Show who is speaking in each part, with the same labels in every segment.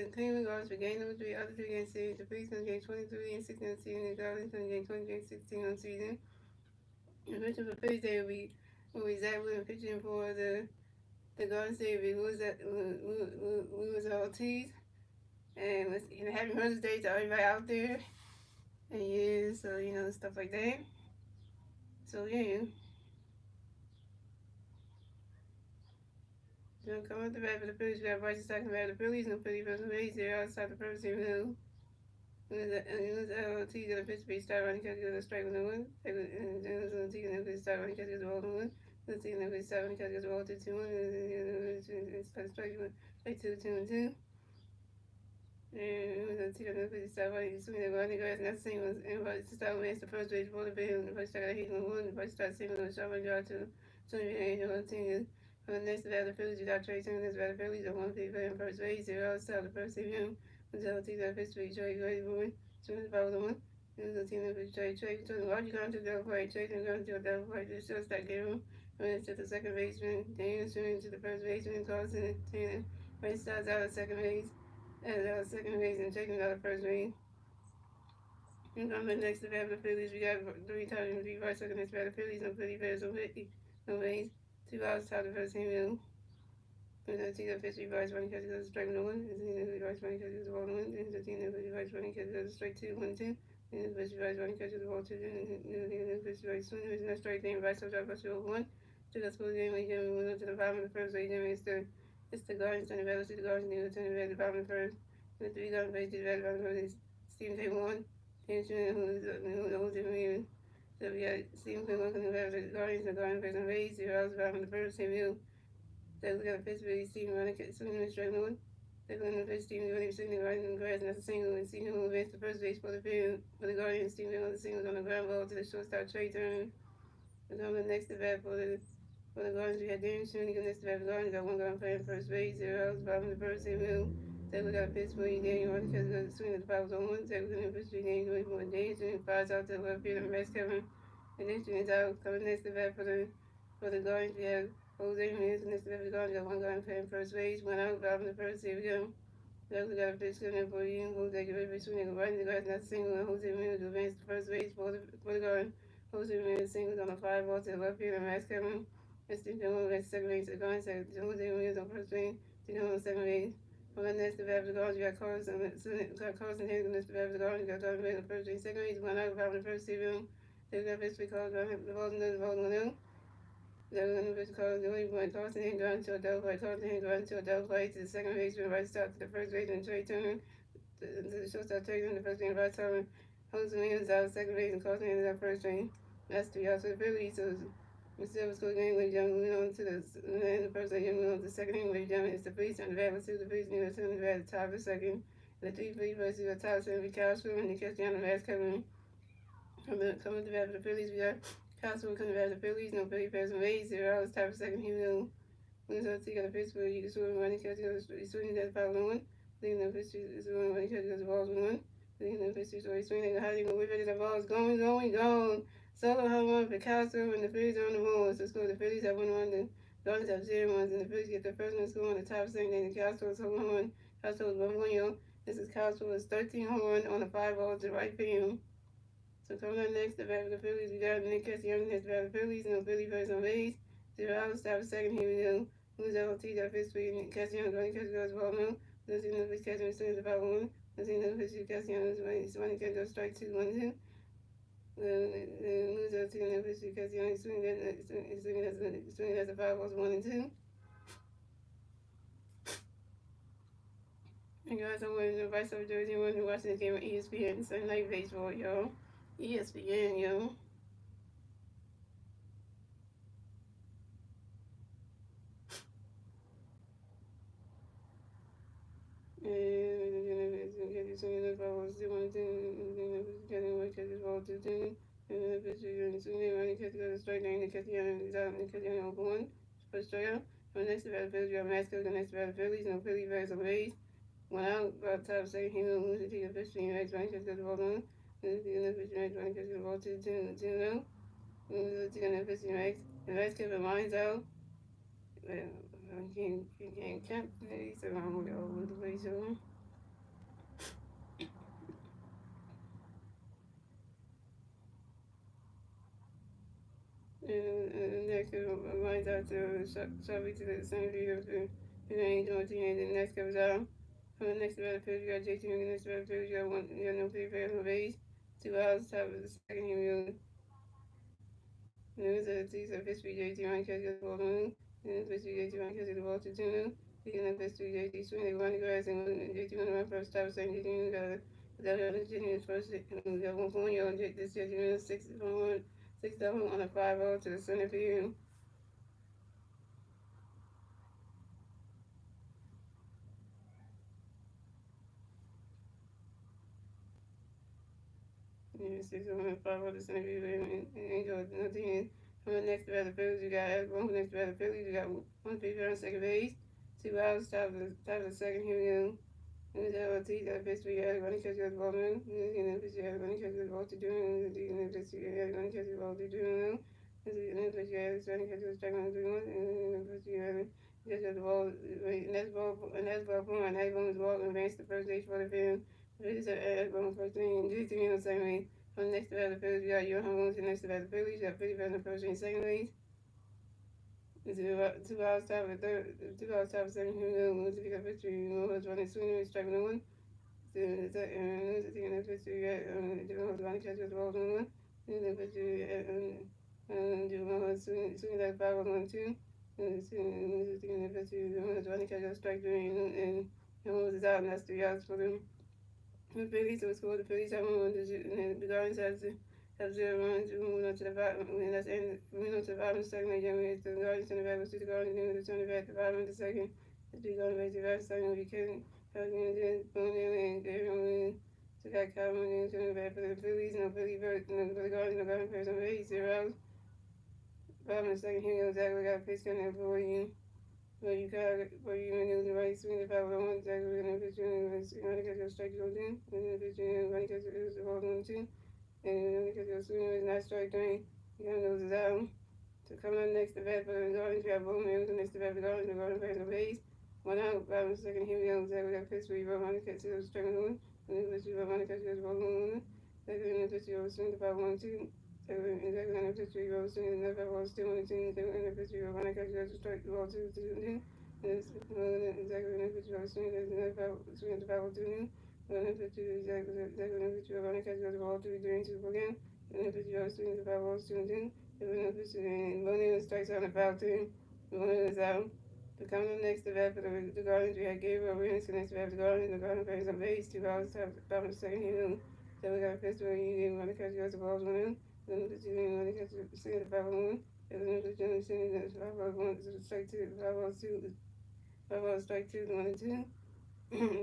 Speaker 1: Cleveland Guardians for game number 3. Other 3 games series. The Phillies going to game 23 and 16 on season. The Guardians going to game 20 and 16 on season. The pitcher for Phillies Day will be Zach Williams pitching for the Guardians Day will be Louis Ortiz. And happy Mother's Day to everybody out there. And yeah, so stuff like that. So yeah. So come up the bat for the Phillies. We got Bryce talking about the Phillies. No Philly versus Rays. They're outside the first team who. Louis Ortiz gonna pitch base start running catch gonna strike with the one. Louis Ortiz gonna pitch start running catch gonna roll the one. Louis Ortiz gonna pitch start running catch gonna roll to 2-1. Strike 2-2-2. And Louis Ortiz gonna pitch start running swing the running grass. Not the same as anybody to start with the first base for the field. The first start hit on one. The first start single on shot run drive to 20 and team. For the next about the Phillies, you got Trey Turner. Next about the Phillies, the one people in first base. They're all start the first team. Until T that pitch for Trey Gray boy. Soon as about the one. It was a team that Trey told him, why you going to the play? Trey didn't go to the double play. Just shows that game him. Went to the second baseman. Then swinging to the first baseman. Carlson Taylor. Ray starts out at second base. At second base and taking out of first base. And coming next to the Phillies, we got 3 times and 3 right second next to the Phillies. No Philly Bears, no base. 2 outs top the first team. And I think that pitch revised running catch goes strike 1. And then the revised running catch goes ball 1. And the team that revised running catch goes strike 2-1-2. And the pitch revised running catch goes ball 2. And the pitch revised swing is not strike thing revised subject by 1. To the school game, we went up to the bottom of the first. It's the Guardians and the Rebels. The Guardians need to turn the bottom of the first. The 3 Guardians face the red bottom of the first. Steven J. 1. And who's in the so we got Steven J. 1 coming back with the Guardians. The Guardians face the Rays. The Rebels bottom of the first. So we got a pitch base team running swinging and striking one. They're going to pitch team running swinging right in the grass, and that's a single. And Steven will advance the first base for the field for the Guardians. Steven on the singles on the ground ball to the shortstop Trey Turner. And on the next at bat for the Guardians, we had Darian Sweeney next to bat for the Guardians. Got one guy playing first base. 0 outs, bottom of the first infield. So we got a pitch for Daniel running because the swing of the power was on one. So we're going to pitch for Daniel going for Daniel Sweeney fires out to the left field and Max Kevin. And then Sweeney's out coming next to bat for the Guardians. We have Jose Ramirez next to the Guardians. Got one guy playing first base. Went out, bottom of the first. Here we go. So we got a pitch coming for you. Jose Ramirez swinging right in the grass, not single. And Jose Ramirez advanced the first base for the Guardians. Jose Ramirez singles on the 5 ball to the left field and Max Kevin. And Steve Jones went second base to the Guardians. Jose Ramirez on first base. Steve Jones on second base. On the next to bat for the Guardians, you got Carlson Hayes next to bat for the Guardians. You got Carlson Hayes on first base. Second base, one out, bottom of the first. Here we go. They got pitch because the ball's going to they were going to pitch call the only point. Carlson Hayes going to a double play. Carlson Hayes going to a double play to the second baseman, right stop to the first baseman, Trey Turner. To the shortstop, Trey Turner, the first baseman, right stop. Jose Williams out second base, and Carlson Hayes out first base. That's 3 outs for the Phillies. So we still was going with Young went on to the first inning, went on to the second inning with Young. It's the Phillies on the bat, the Phillies need to turn the bat at the top of the second. The 3 Phillies versus the top 7 Cows swimming, and catch down the last coming to the bat for the Phillies. We got Castro coming back to the Phillies. No Philly Bears and Rays. 0 hours, top of second. He will lose out to the pitch, but you can swim running catch. He's swinging that foul one. Then the pitch is running catch because the ball's one. Then the pitch is swinging. How do you go with it? The ball's going. Solo home run for Castro, and the Phillies are on the roll. So score the Phillies have 1-1. The Guardians have 0 runs, and the Phillies get the first one score on the top second. Then the Castro's home run. Castro's 1-1. This is Castro's 13 home run on the 5 ball to right field. So coming up next, the bat for the Phillies, we got Nick Castellanos next to bat for the Phillies. No Philly first on base. 0 outs, top of second. Here we go. Who's LT that pitch for Nick Castellanos running catch goes ball no. Let's see no pitch Castellanos swings about 1. Let's see no pitch Castellanos running catch goes strike 2-1-2. The loser to the pitch Castellanos swinging as the 5 balls 1 and 2. And guys, I'm wearing the Vice of Jersey. We're watching the game on ESPN Sunday Night Baseball, y'all. ESPN, yo. First strikeout. Next to the Phillies, you have Masco. The next to the Phillies, no Philly Bears on base. One out, about top second. He will lose it to the pitch. The next one because the ball on. The pitch next one because the ball to 2-0. Lose it to the pitch next. The next Kevin lines out. He can't count. He's around all over the place, so. next lines out to Shelby to the center field for the Angel team, and the next comes out. On the next battlefield, you got JT on the next battlefield, you got no free fair, no base. 2 hours, top of the second, you news of the teams of history, JT on catch the ball on. And the history, JT on catch the ball to 2. Speaking of history, JT swing, they run the grass, and JT on the run first, top second, JT got a Virginia first, we got 1 point on this JT 6-0 on a 5-0 to the center field. Yeah, 6-1 5 the center field and Angel nothing. On the next battlefield, you got Alabama. Next battlefield, you got 1 pitcher on second base. 2 outs, top of the second. Here we go. And the LT got pitch for you. Running catch the ball now. And then pitch you running catch the ball to do. And then pitch you running catch the ball to do now. And then pitch you running catch the strike on 3-1. And then pitch you catch the ball. And that's ball. And that's ball for and Alabama's ball advance the first stage for the field. This is Alabama first thing. GT on the same way. On the next battlefield, you got your homes. And next battlefield, you got 50 on the first and second base. 2 hours top of the third, 2 hours top of the second. Here we go. Once you get a victory, you know who's running sooner. Strike 1. The taking the picture at doing the one catch with the ball on one. And the picture at doing one soon that 5-1-2. And taking the picture doing the one catch with strike 3 and was out, and that's 3 outs for them. The Phillies will score. The Phillies have 1 and the Guardians have 0 runs. We move on to the bottom, and that's moving on to the bottom of the second. Again, the Guardians in the back, we'll see the Guardians doing the turn back at the bottom of the second. The 3 Guardians back to the back second. We can and everyone to got Calvin and turn back for the Phillies, no Philly for the Guardians, no Guardians person for 8-0. Bottom of the second, here goes Zach. We got a pitch coming for you. Where you knew the right swing, if I would want Zach, we're going to pitch you and running catch your strike goes in. And then pitch you and running catch the ball on 2. And running catch your swing is not strike 3. You're going to lose it out. So coming up next to bat for the Guardians, we have Bowman. Next to bat for the Guardians person for 8. 1 out, bottom of the second, here we go. Zach, we got a pitch where you running catch the strike on 1. And then pitch you running catch your ball on 1. Zach, and then pitch you swing the 5-1-2. Exactly, and if it's three rows, and if I was still on the team, and if it's three rows, when I catch you, strike the ball 2-2, and exactly, and if it's rows, and if I swing the power 2, and if it's exactly, and if it's rows, when I catch you, the ball 3-2 again, and if it's rows, swing the power 2, and if it's one of the strikes on the foul team, one of the out. To come up next to that for the Guardians, we had Gabriel Williams, next to that for the Guardians plays on base, 2 hours, top of the second, so we got a fist where you didn't want to catch you, the balls 1 in. Then the team when they get to see the 5-1, and then the general saying that 5-1 to strike 2, 5-2, 5-1 strike 2, 1 and 2.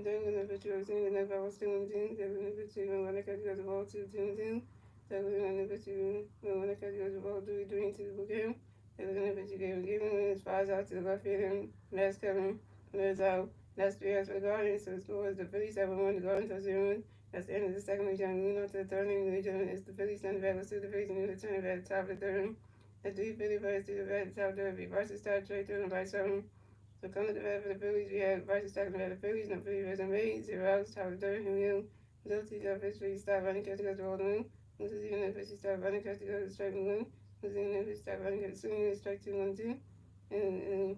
Speaker 1: Then when the picture was saying that 5-1 2 and 2, then when the picture when they catch the ball 2, 2 and 2. So when the picture when they catch the ball 3, 3 and 2 again. And then the picture giving when it's 5 out to the left field and mass covering, and there's out. That's 3 outs for the Guardians. So the score is the Phillies 7-1, the Guardians are 0-1. That's the end of the second region. Moving on to the third inning region. It's the Phillies center back. Let's do the Phillies and the turn back at the top of the third. The 3 Philly players to the back at the top of the third. Versus start trade through and by 7. So coming to the back for the Phillies, we have versus starting back the Phillies. No Philly players are made. 0 outs, top of the third. Here we go. Little T got fish Phillies start running catch to go to all the win. This is even if Phillies start running catch to go to strike 1. This is even if Phillies start running catch to strike 2, 1, 2. And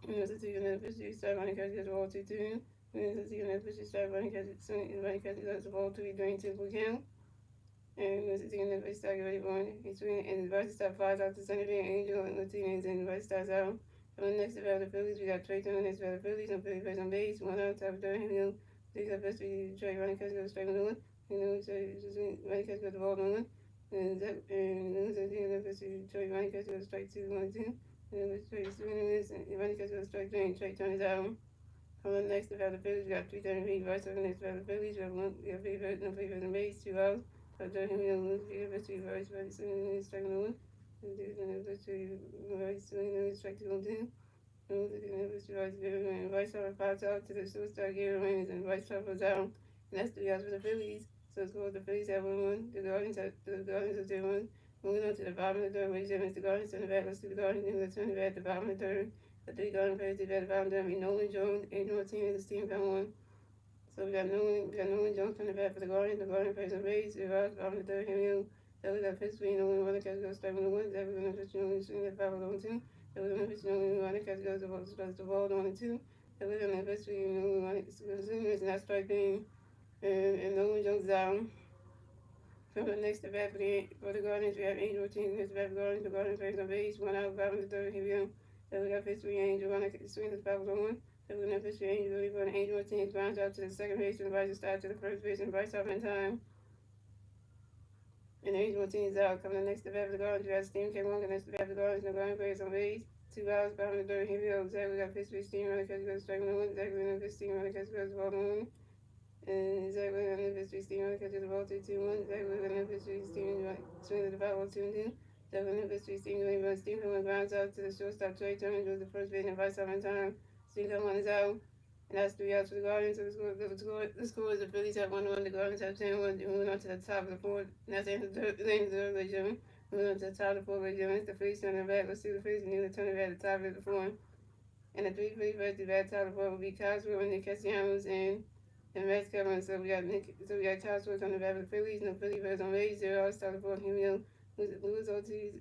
Speaker 1: this is even if Phillies start running catch to go to all 2, 2. And this is even if Phillies start running catch to go to all 3, 3, 2 for count. And this is even if they start ready for it. And the versus start flies out to center field, Angel and Martinez, and the versus starts out. On the next about the Phillies, we got Trey Turner. Next about the Phillies, and Philly plays on base. 1 out, top of third. Here we go. These are best we Trey running catch goes straight on the one. You know, so just running catch goes the ball on one. And this is even if Trey running catch goes straight 2, 1, 2. And this Trey swinging this, and running catch goes straight 3, and Trey Turner's out. On the next about the Phillies, we got 330 feet. Versus on the next about the Phillies, we have no favors on base, 2 outs. So here we go. Let's see, versus swinging strike on the one. Let's see, versus swinging strike 2, 1, 2. Vice Papa pops out to the superstar Gabriel Williams, and Vice Papa was out. And that's 3 outs for the Phillies. So it's called the Phillies have 1-1. The Guardians are 0-1. Moving on to the bottom of the third, which is the Guardians turn the back. Let's see the Guardians turn the back at the bottom of the third. The 3 Guardians players at the bottom of the third. Nolan Jones, Angel Martinez, this team found 1. So we got Nolan Jones turn the back for the Guardians. The Guardians plays on base. 0 outs, bottom of the third. Here we go. That we got Pittsburgh only one catch goes 7-1. That we got Pittsburgh only swing at 5-1-2. That we got Pittsburgh only one catch goes the ball on 2. That we got Pittsburgh only one swing not striking and no one jumps down. From the next at bat for the Guardians, we have Angel Team. Next at bat for Guardians. The Guardians face on base. 1 out, 5 in the 3rd. Here we go. Then we got Pittsburgh Angel. One swing is 5-1. Then we got Pittsburgh Angel. We got Angel Team. Grounds out to the second base. And Bryce starts to the first base. And Bryce off in time. And the Angel Team is out. Coming the next at bat for the Guardians, we got Steam K. One. Next at bat for the Guardians. The Guardians face on base. 2 outs, 5 in the 3rd. Here we go. Zach, we got Pittsburgh Steam. Running catch goes strike 1. Zach, we got Pittsburgh Steam. Running catch goes ball 1. And Zach Williams and Pittsburgh Steelers catches the ball 2-2-1. Zach Williams and Pittsburgh Steelers swing the ball 2-2. Zach Williams and Pittsburgh Steelers Steelers grounds out to the shortstop. Trey Turner was the first base and vice in time. Steelers 1 is out. And that's 3 outs for the Guardians. So the score is the Phillies have 1-1. The Guardians have 10-1. Moving on to the top of the fourth. And that's the end of the third, ladies and gentlemen. Moving on to the top of the fourth, ladies and gentlemen. It's the Phillies turning back. Let's see the Phillies and the turning back at the top of the fourth. And the 3 Phillies versus the back top of the fourth will be Cosgrove and Nick Castellanos and Max Kevin. So we got Charles Schwartz on the back of the Phillies. No Philly Birds on base. 0 all started for him. Lewis OT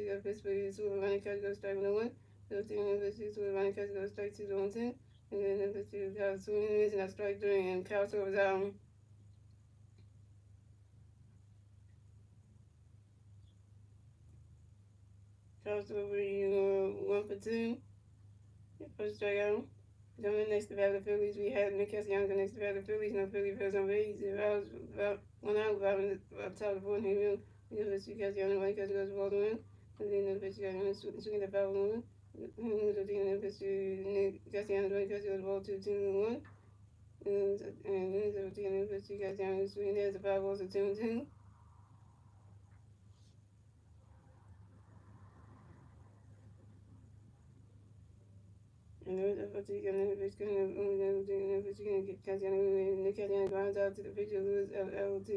Speaker 1: of Pittsburgh. Super running catch goes strike 1. The team of Pittsburgh super running catch goes strike 2-1-10. And then the Pittsburgh got swinging and missing. I strike 3 and Charles Schwartz was out. Charles Schwartz was 1 for 2. First strikeout. Coming next to the Phillies, we had Nick Castellanos next to the Phillies. No Philly Birds on base. 0 outs, about 1 out, 5 in the top of the fourth. Here we go. Castellanos, one catch goes ball to win. And then the pitch swinging the foul one. The team the pitch Nick Castellanos, one catch goes ball 2-1. And then the team the pitch Castellanos swinging there. The foul balls to 2-2. And there was a fatigue and then the pitch going to Nick Castellanos grounds out to the pitcher Lewis LT.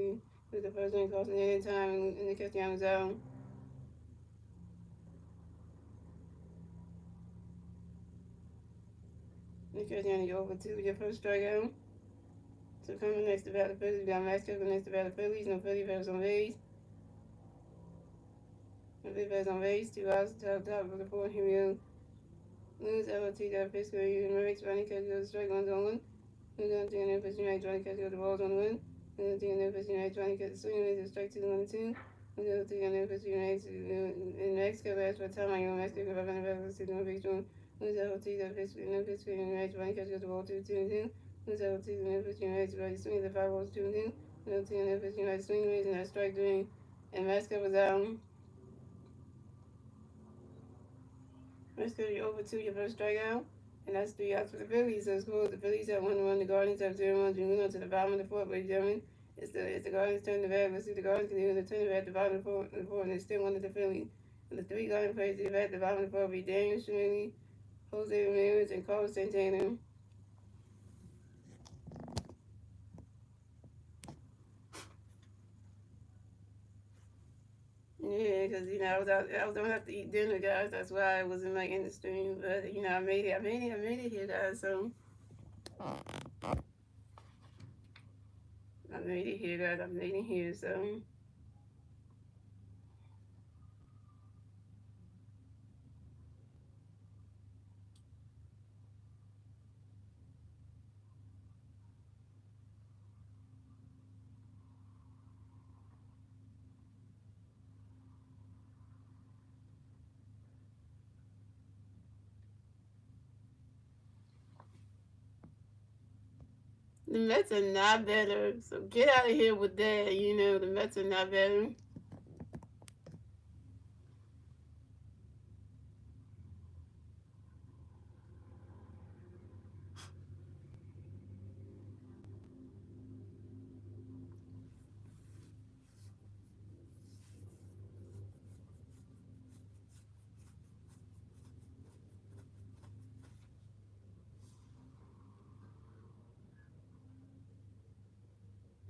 Speaker 1: With the first one costing any time and Nick Castellanos out. Nick Castellanos over 2 with your first strikeout. So coming next to bat the Phillies, we got Max Kevin next to bat the Phillies. No Philly Birds on base. No Philly Birds on base. 2 outs, top of the fourth. Here we go. Lewis LT got Pittsburgh even Rex running catch goes strike 1-1. We're going to the pitch right trying to catch the balls on 1. We're going to the pitch right trying to catch the swing rates strike 2-1-2. We're going to the pitch right and Max Kevin asked for time. I'm going to Max Kevin up in the back of the season big one. Lewis LT got pitch right trying to catch the ball 2-2-2. Lewis LT the pitch right swing the 5 balls 2-2. We're going to the pitch right swing rates and that strike 3. And Max Kevin was out. Let's go over 2 your first strikeout. And that's 3 outs for the Phillies. So it's cool. The Phillies have 1-1. The Guardians have 0-1. Moving on to the bottom of the fourth, ladies and gentlemen. It's the Guardians turn the bat. Let's see the Guardians can do the turn the bat at the bottom of the fourth. And it's still one of the Phillies. And the 3 Guardian players at the bottom of the fourth will be Daniel Schmidt, Jose Ramirez, and Carlos Santana. Yeah, because I was gonna have to eat dinner, guys. That's why I wasn't like in the stream. But I made it here, guys. So I made it here, guys. I made it here. So the Mets are not better. So get out of here with that. The Mets are not better.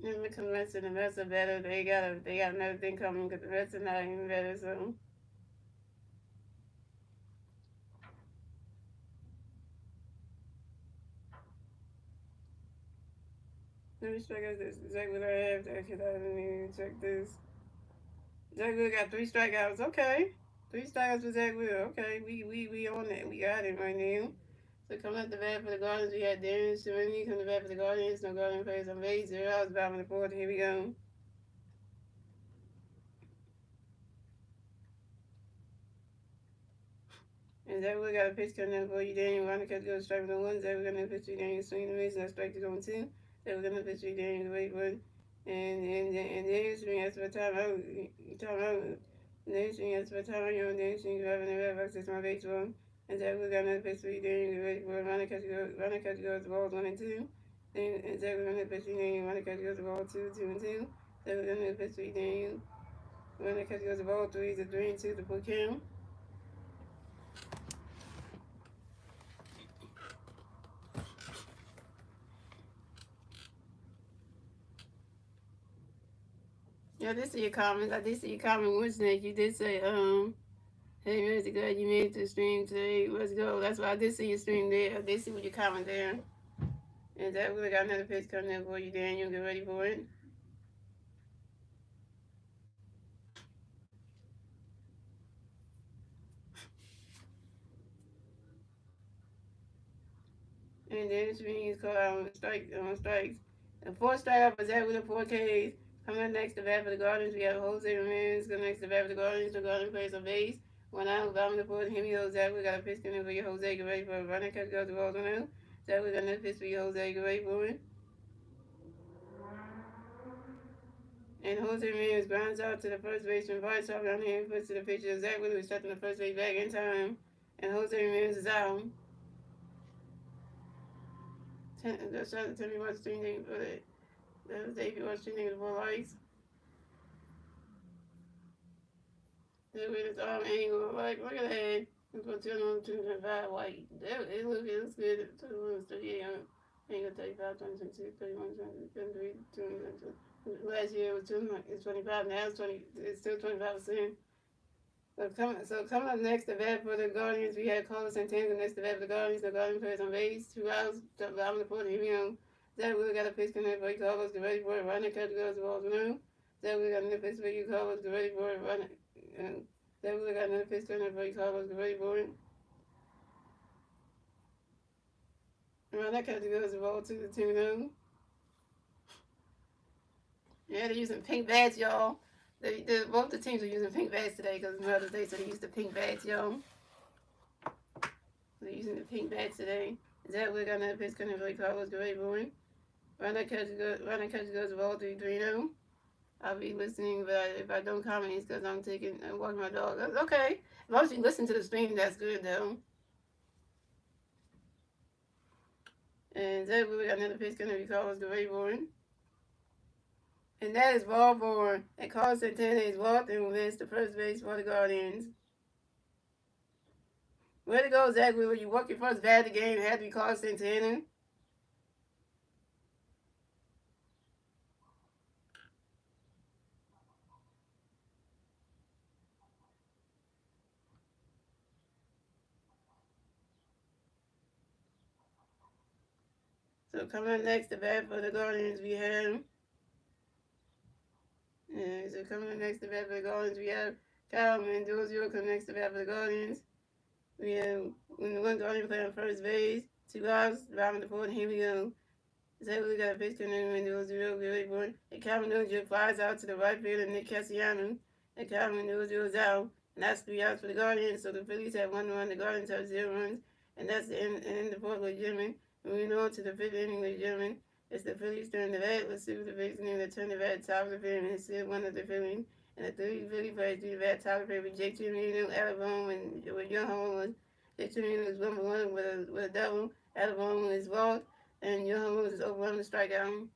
Speaker 1: Because the Mets are better. They got another thing coming because the Mets are not even better. So. Let me check out this. Exactly what I have there because I didn't even check this. Zach Will got 3 strikeouts. Okay. 3 strikeouts for Zach Will. Okay, we on that. We got it right now. So coming up the bat for the Guardians, we had Darren Serenity coming to bat for the Guardians. No Guardian players on base. 0 outs, bottom of the fourth. Here we go. And Zach Will got a pitch coming up for you, Daniel. Ronald catch goes strike with the one. Zach Will got another pitch to Daniel. Swing the miss. And strike to on two. Zach Will got another pitch to Daniel. Wait for it. And Daniel swing after a timeout. Timeout. Daniel swing after a timeout. Daniel swing driving the red box. That's my baseball. And Zach Will got another pitch to Daniel. Wait for it. Ronald catch goes the balls 1 and 2. And Zach Will got another pitch to Daniel. Ronald catch goes the ball 2 and 2. Zach Will got another pitch to Daniel. Ronald catch goes the ball 3 and 2 to put count. Yeah, this is your comments. I did see your comment, Snake. You did say, hey, Mr. Glad you made it to the stream today. Let's go. That's why I did see your stream there. I did see what your comment there. And that we got another pitch coming in for you, Daniel. Get ready for it. And then swing is called out on strikes. The fourth strikeout was that with the 4Ks. Coming up next to bat for the Guardians, we have Jose Ramirez. Coming next to bat for the Guardians, the Guardian plays on base. 1 out, bottom of the fourth. Him, Zach, we got a pitch coming for you, Jose. Get ready for it. Running catch goes the balls 1 out. Zach, we got another pitch for you, Jose. Get ready for it. And Jose Ramirez grounds out to the first baseman. Vice off down here and puts to the pitcher. Zach Wheeler was stepping the first base back in time. And Jose Ramirez is out. Just trying to tell me what's streaming for it. That was Davey was streaming the ball lights. Zach Wheeler's arm angle. Like, look at that. It's going to turn on 225 white. It looks good. 38 angle 35, 26, 31, 23, 22. Last year it was 25. Now it's 20. It's still 25%. So coming up next, the bat for the Guardians, we had Carlos Santana next to bat for the Guardians. The Guardians players on base. 2 outs. Bottom of the fourth. Here we go. Zach Wheeler got a pitch connect for you, Carlos. Get ready for it. Running catch goes the balls now. Zach Wheeler got another pitch for you, Carlos. Get ready for it. Running. Zach Wheeler got another pitch connect for you, Carlos. Get ready for it. Running catch goes the ball 2-2. Yeah, they're using pink bats, y'all. Both the teams are using pink bats today because it's Mother's Day, so they use the pink bats, y'all. They're using the pink bats today. Zach Wood got another pitch coming for Carlos. Get ready for it. Running catch goes the ball 3-3. I'll be listening, but if I don't comment, it's because I'm walking my dog. That's okay. As long as you listen to the stream, that's good, though. And Zach Wood got another pitch coming for Carlos. Get ready for it. And that is ball four. And Carlos Santana is walked and wins the first base for the Guardians. Way to go, Zach Wheeler. You walked your first bat of the game. It had to be Carlos Santana. So coming up next, the bat for the Guardians, we have. So coming up next, the bat for the Guardians, we have Kyle Mendoza. Coming next, the bat for the Guardians. We have one Guardian playing on first base. 2 outs, bottom of the fourth. Here we go. Zach Wheeler got a pitch coming in Mendoza. Good ready for it. And Kyle Mendoza flies out to the right field and Nick Castellanos. And Kyle Mendoza is out. And that's 3 outs for the Guardians. So the Phillies have 1 run. The Guardians have 0 runs. And that's the end of the fourth, ladies and gentlemen. Moving on to the fifth inning, ladies and gentlemen. It's the Phillies turn to bat. Let's see what the Phillies name. They turn the bat top of the field, and it's still one of the Phillies. And the 3 Philly players do the bat top of the field with Jake Trevino, Alabama, and with Young Holmes. Jake Trevino is 1-for-1 with a double. Alabama is walked, and Young Holmes is over on the strikeout.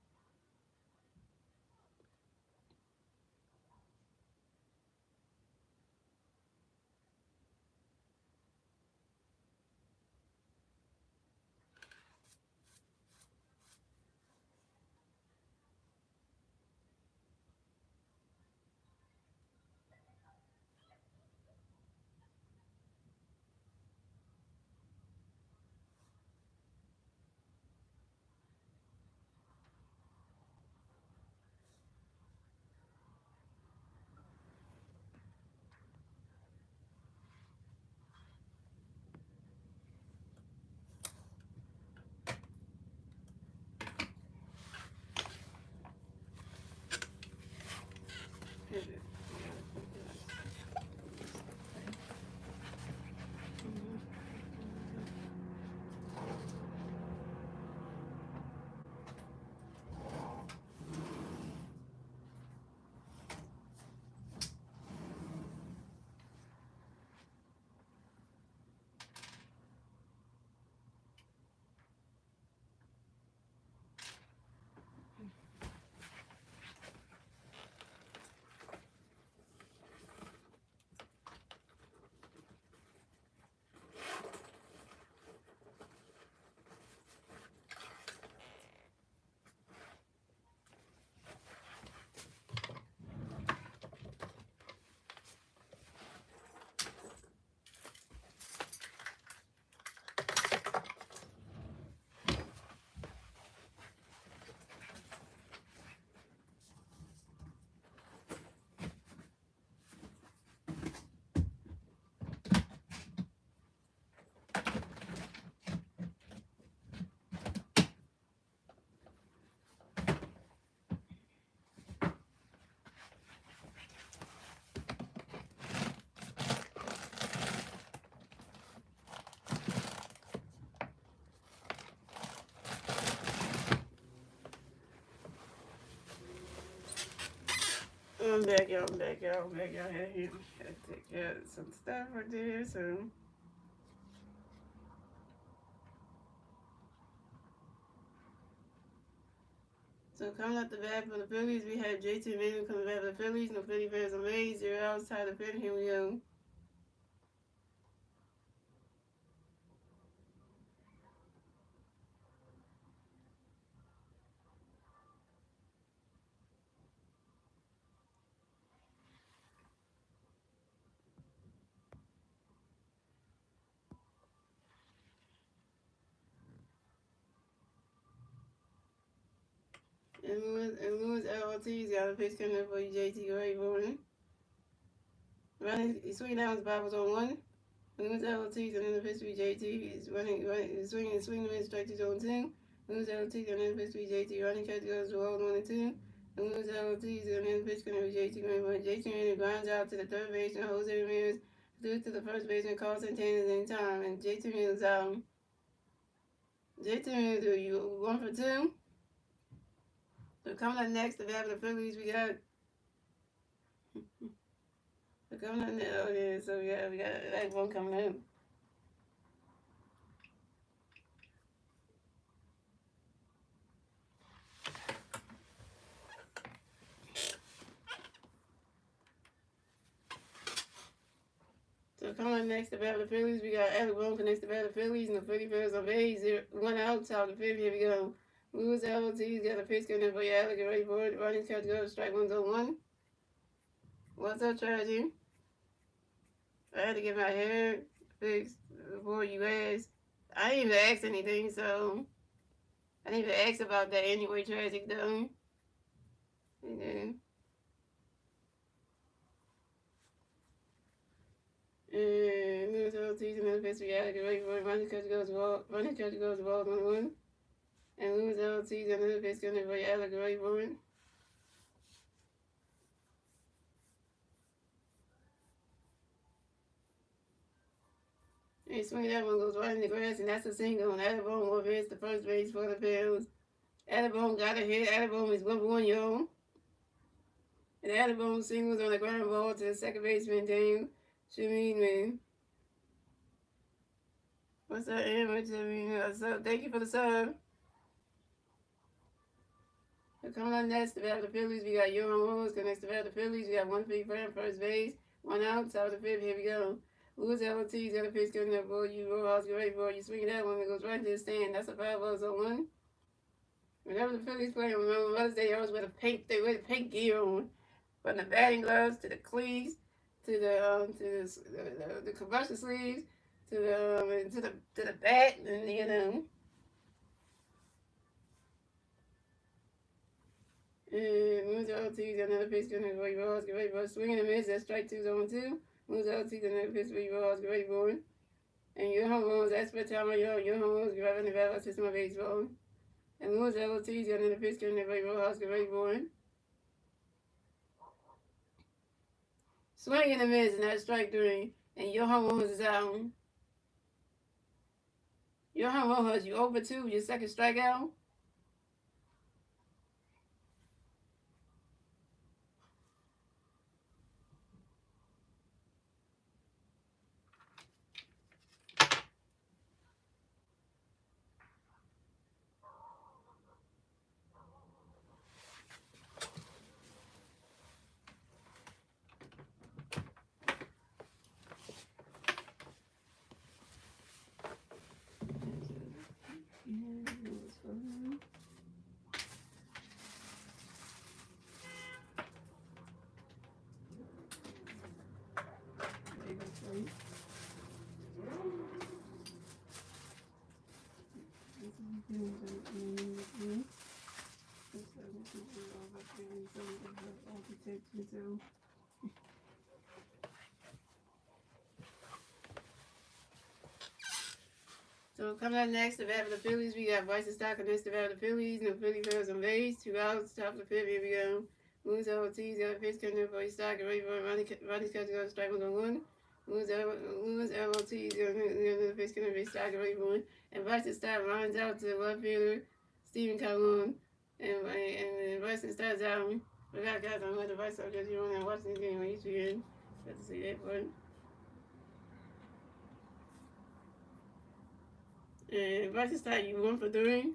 Speaker 1: I'm back, y'all. I'm back, y'all. I'm back, y'all. Had to take care of some stuff right there, So coming up the bat for the Phillies, we have JT Manuel coming back for the Phillies. No Philly fans on May. 0 outs, Tyler Pitt. Here we go. And Lewis LOT's got a pitch coming up for you, JT Gray Morning. Running, he's swinging down his Bibles on one. Lewis LOT's and then the pitch for JT. He's swinging the mid strike to zone two. Lewis LOT's and then the pitch for JT. Running catch goes to hold 1 and 2. And Lewis LOT's and then the pitch coming up for JT Gray Morning. JT Gray grinds out to the third baseman. Jose Ramirez threw to the first baseman. Carl Santana's in time. And JT Ramirez JT Ramirez, you 1 for 2. So coming up next, the bat of the Phillies, we got. So coming up next, okay, so we got that one coming up. So coming up next, the bat of the Phillies, we got Alec Bohm connects the bat of the Phillies, and the Philly Phillies on base, 1 out, top of the fifth. Here we go. Lewis LOT's got a pitch coming up for you, Alec, get ready for it. Running catch goes, strike 1 0 1. What's up, Tragy? I had to get my hair fixed before you asked. I didn't even ask anything, so I didn't even ask about that anyway, Tragic though. And Lewis LOT's another pitch for you, Alec, get ready for it. Running catch goes, ball 1 1. And Lewis LOT's another pitch coming up for you, Alec, get ready for it. And swing that one goes right in the grass, and that's a single. And Alec Bohm will hit the first base for the Bills. Alec Bohm got a hit. Alec Bohm is 1 for 1, y'all. And Alec Bohm singles on the ground ball to the second baseman, Daniel Shemeen. What's up, Emma? So thank you for the sub. So coming on next, the bat of the Phillies, we got Johan Rose connects the bat of the Phillies. We got 1 for first base, 1 out, top of the fifth. Here we go. Lewis LOT's got a pitch coming up for you. Rojas, get ready for it. You swing that one, it goes right into the stand. That's a 5-0-1. Whenever the Phillies play on Mother's Day, they always wear the pink gear on. From the batting gloves to the cleats, to the compression sleeves, to the bat, and And Lewis LOT's got another pitch coming up for you. Rojas, get ready for it. Swinging and miss. That's strike 2 0-2. Lewis LOT's got another pitch for you. Rojas, get ready for it. And your home runs, that's for time of your home runs, grabbing the battle system of baseball. And Lewis LOT's got another pitch coming up for you. Rojas, get ready for it. Swing and a miss, and that's strike 3. And your home runs is out. Your home runs, you over 2, your second strikeout. So coming up next, the bat of the Phillies, we got Bryson Stock against the bat of the Phillies, and the Philly Phillies on base, 2 outs, top of the fifth. Here we go. Lewis LOT's got a pitch coming up for his Stock, and ready for Ronnie catch goes strike 1 1. Lewis LOT's got another pitch coming up for his Stock, and ready for one. And Bryson Stock lines out to the left fielder, Stephen Calhoun, and Bryson starts out. We got guys on the device, so just you don't watch this game on ESPN. Got to see that one. And versus that, you 1 for 3.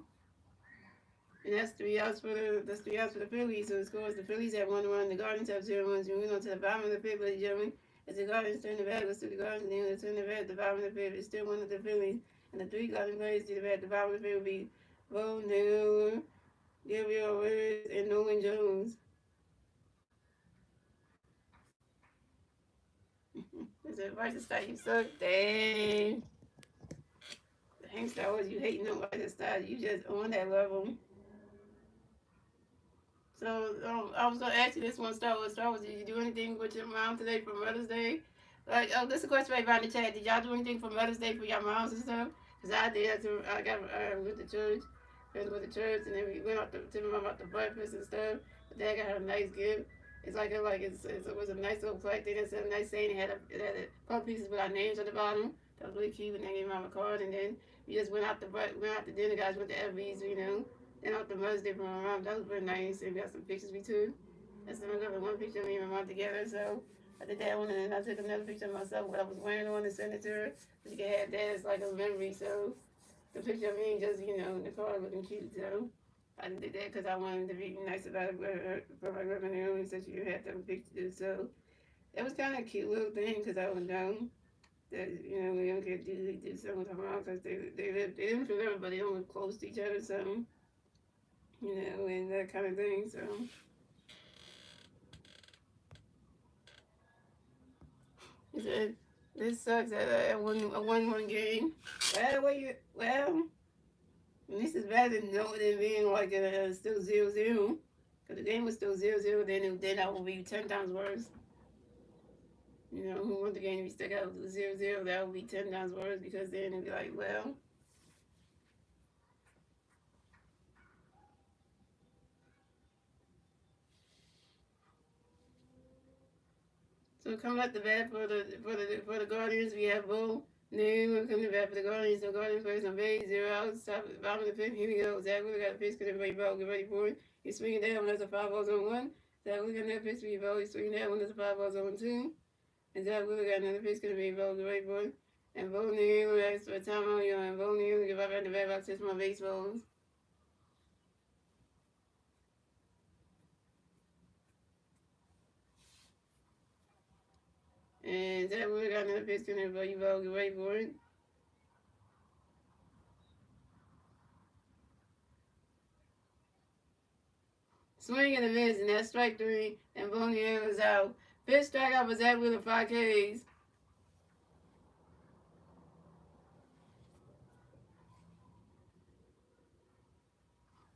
Speaker 1: And that's 3 outs for the Phillies. So the score is the Phillies have 1 run, the Guardians have 0 runs. Moving on to the bottom of the fifth, ladies and gentlemen. As the Guardians turn the bat, let's do the Guardians, and then let's turn the bat at the bottom of the fifth. It's still one of the Phillies. And the 3 Guardian players to the bat at the bottom of the fifth will be Bo Naylor, Gabriel Reyes, and Nolan Jones. Is it right to start? You suck? Dang. Dang, Star Wars, you hating on right to start. You just on that level. So I was gonna ask you this one, Star Wars. Star Wars, did you do anything with your mom today for Mother's Day? Like, oh, this is a question right about in the chat. Did y'all do anything for Mother's Day for your moms and stuff? Cause I did. I went to church, friends went to church, and then we went out to my mom out to breakfast and stuff. But Dad got her a nice gift. It's like it was a nice little plaque thing. It's a nice saying. It had puzzle pieces with our names on the bottom. That was really cute. And they gave mom a card, and then we just went out to dinner. Guys went to FB's, you know. And out the Mother's Day from my mom, that was very nice. And we got some pictures we took. That's one picture of me and my mom together. So I did that one, and then I took another picture of myself, what I was wearing on, and sent it to her. So she could have that as like a memory. So the picture of me just, you know, in the car looking cute. So I did that because I wanted to be nice about it for my revenue, so she could have that picture. So it was kind of a cute little thing because I was young. That, you know, we don't get to do something with her mom because they didn't feel everybody, but they don't live close to each other. So you know, and that kind of thing. So he said, "This sucks." I won one game. Well, this is better than being like still 0-0. Cause the game was still 0-0. Then that would be 10 times worse. You know, who won the game? If you still got 0-0, that would be 10 times worse because then it'd be like, well. So coming up the bat for the Guardians, we have Bo. Then we're coming back for the Guardians. The Guardians plays on base, 0 outs, top of the bottom of the fifth. Here we go. Zach Wheeler got a pitch, because everybody ball, get ready for it. He's swinging down, there's a 5-balls-on-1. Zach Wheeler got another pitch, for ball. He's swinging down, there's a 5-balls-on-2. And Zach Wheeler got another pitch, because everybody ball, get ready for it. And Bo Naylor asks for a timeout, you know, and Bo Naylor get right back to the bat box, hits my baseballs. And Zach Wheeler got another pitch, because everybody ball, get ready for it. Swing and a miss, and that's strike 3, and Bonnier was out. Fifth strikeout was Zach Wheeler, 5 Ks.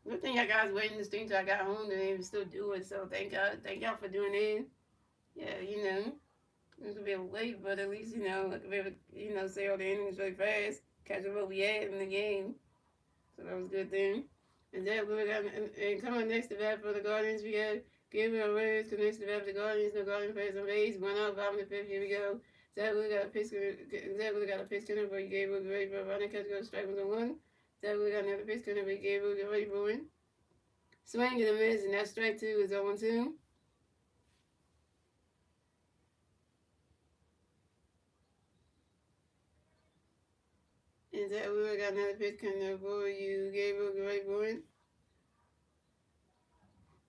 Speaker 1: Good thing I guys waiting to stream till I got home to even still do it, so thank y'all for doing it. Yeah, you know, it was a bit late, but at least, you know, I could be able to, you know, say all the innings really fast, catch up what we had in the game. So that was a good thing. And that we got, and coming next to bat for the Guardians, we got Gabriel Reyes connects to bat for the Guardians. The Guardians plays on base, 1 out, bottom of the fifth. Here we go. Zach Wheeler got a pitch. Zach Wheeler got a pitch coming for you. Gabriel get ready for a running catch. Go strike 1-1. Zach Wheeler got another pitch coming for you. Gabriel get ready for it. Swing and a miss, and that strike 2 is 0-2. And Zach Wheeler got another pitch coming for you. Gabriel get ready for it.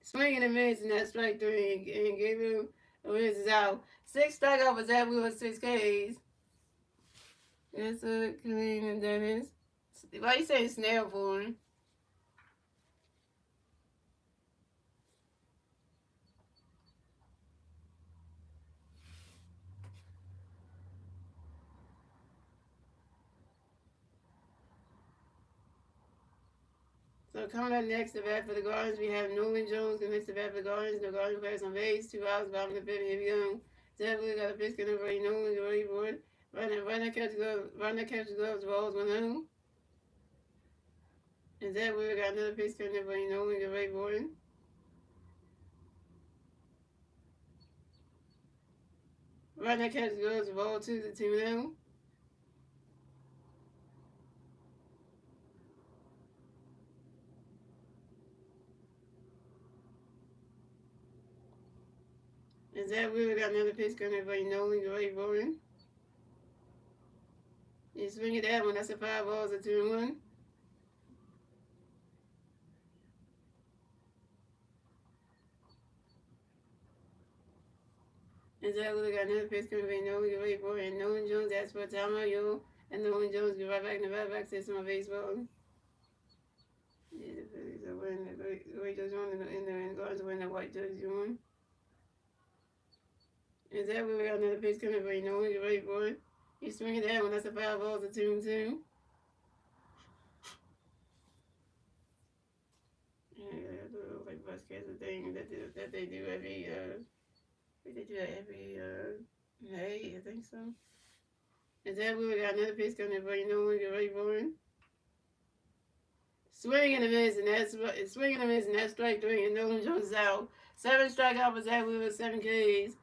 Speaker 1: Swing and a miss, and that strike 3, and Gabriel Reyes is out. 6 strikeout for Zach Wheeler, 6 Ks. That's a clean, and that is. Why you saying snail for him? So coming up next, the bat for the Guardians, we have Nolan Jones connects the bat for the Guardians. The Guardians plays on base, 2 outs, bottom of the fifth. Here we go. Zach Wheeler got a pitch coming for you. Nolan get ready for it. Run that catch gloves, balls 1-0. And Zach Wheeler got another pitch coming for you. Nolan get ready for it. Run that catch gloves, ball 2 to 2-0. Is that weird? We got another pitch coming. Everybody knowing the right rolling. You swing it that one. That's a 5 balls, a 2-1. Is that we got another pitch coming. Everybody knowing the right rolling. And Nolan Jones asked for a timeout, yo. And Nolan Jones get right back in the right back system of baseball. Yeah, the Phillies are winning. The Rangers on in the Guardians are winning the white jersey on. Is that we got another pitch coming. Everybody knowing the right rolling. You swing it that one. That's a 5 balls, a 2-2. Yeah, the little like broadcast thing that they do every they do that every May, I think so. Is that we got another pitch coming? Everybody know when you're ready for it. Swing and a miss, and that's swing and a miss, and that's strike 3, and Nolan Jones is out. 7 strikeout for Zach Wheeler, 7 Ks,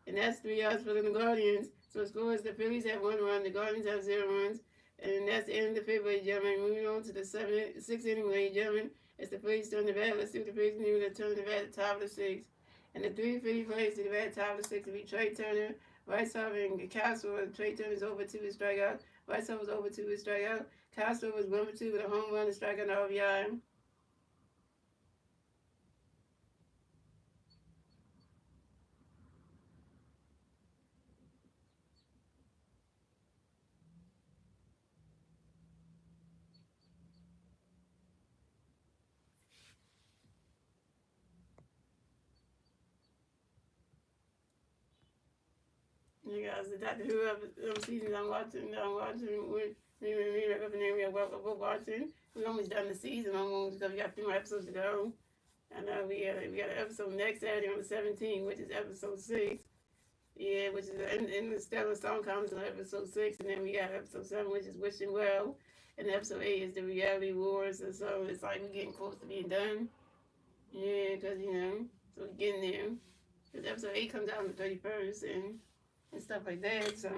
Speaker 1: and that's 3 outs for the Guardians. So the score is the Phillies have 1 run, the Guardians have 0 runs, and that's the end of the 5th, ladies and gentlemen. Moving on to the 6th inning, ladies and gentlemen. It's the Phillies turn the bat. Let's see what the Phillies can do. They turn the bat at the top of the 6th. And the 3 Philly players to the bat at the top of the 6th will be Trey Turner, Rice-Hopper, and Castro. Trey Turner's over 2 with strikeout. Rice-Hopper's over 2 with strikeout. Castro was 1 for 2 with a home run and strikeout and RBI. You guys, the Doctor Who seasons I'm watching with me up in the area we're watching. We're almost done the season almost because we got 3 more episodes to go. And we got an episode next Saturday on the 17th, which is episode 6. Yeah, which is in the Stellar Song Comes on episode 6. And then we got episode 7, which is Wishing Well. And episode 8 is the Reality Wars. And so it's like we're getting close to being done. Yeah, because, so we're getting there. Because episode 8 comes out on the 31st. And stuff like that, so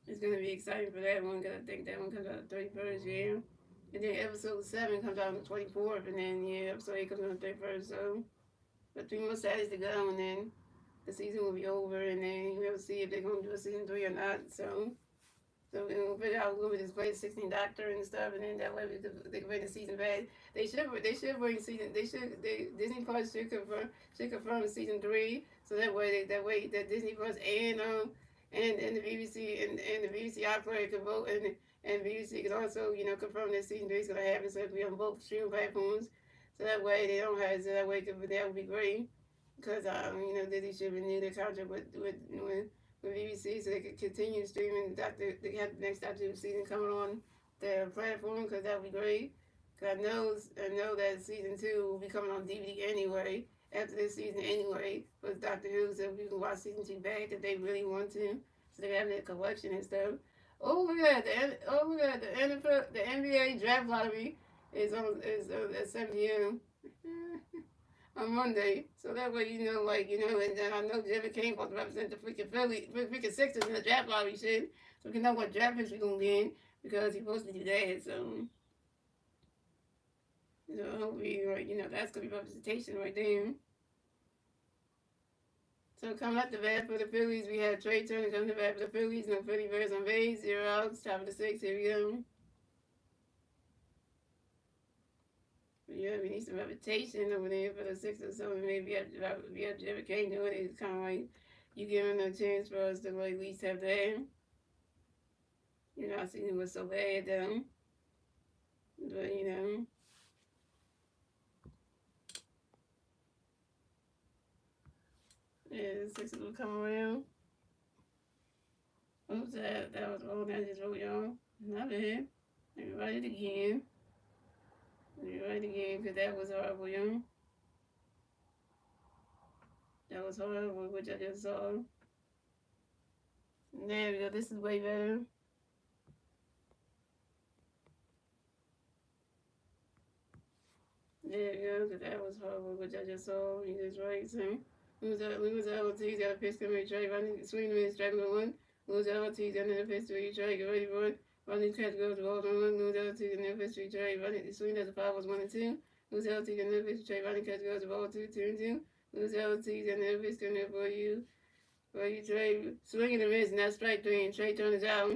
Speaker 1: it's gonna be exciting for that one, because I think that one comes out on the 31st, yeah. And then episode 7 comes out on the 24th, and then, yeah, episode 8 comes out on the 31st, so but 3 more Saturdays to go, and then the season will be over, and then we'll see if they're gonna do a season 3 or not, so we'll figure out who just play the 16 Doctor and stuff, and then that way they can bring the season back. They should bring season. Disney Plus should confirm season 3, so that way that Disney Plus and the BBC and the BBC iPlayer can vote, and BBC can also confirm that season 3 is gonna happen, so it'll be on both streaming platforms. So that way they don't have that would be great, because Disney should renew their contract with BBC, so they could continue streaming they have the next Doctor Who season coming on their platform, because that would be great. Because I know that season 2 will be coming on DVD anyway, after this season anyway, for Doctor Who, so we can watch season 2 back if they really want to, so they have their collection and stuff. Oh, look at that! The NBA draft lottery is at 7 p.m. on Monday, so that way and I know Jimmy Kane supposed to represent the freaking Sixers in the draft lottery shit, so we can know what draft picks we're gonna get, because he's supposed to do that. So hopefully, that's gonna be representation right there. So coming up the bat for the Phillies, we have Trey Turner coming to bat for the Phillies. No Philly Bears on base, 0 outs, top of the 6th. Here we go. Yeah, we need some reputation over there for the Sixers, so maybe we have Jimmy Kane doing it. It's kind of like you giving a chance for us to at least have that. Our season was so bad though, but yeah, the Sixers will come around. Oops, that was old. I just wrote y'all. Not bad. Let me write it again. Because that was horrible, y'all. That was horrible, which I just saw. There we go. This is way better. There we go. Because that was horrible, which I just saw. You just right, so. Lose LT's got a pitch coming to trade. Running swing and strike with 1. Lose LT's got another pitch to trade. Get ready for it. Running catch goes to ball on 1. Lose LT's got another pitch to trade. Running swing as a 5 was 1 and 2. Lose LT's got another pitch to trade. Running catch goes to ball 2, 2 and 2. Lose LTs and then pitch coming for you. For you trade. Swinging and miss, not strike three, and Trey Turner's out.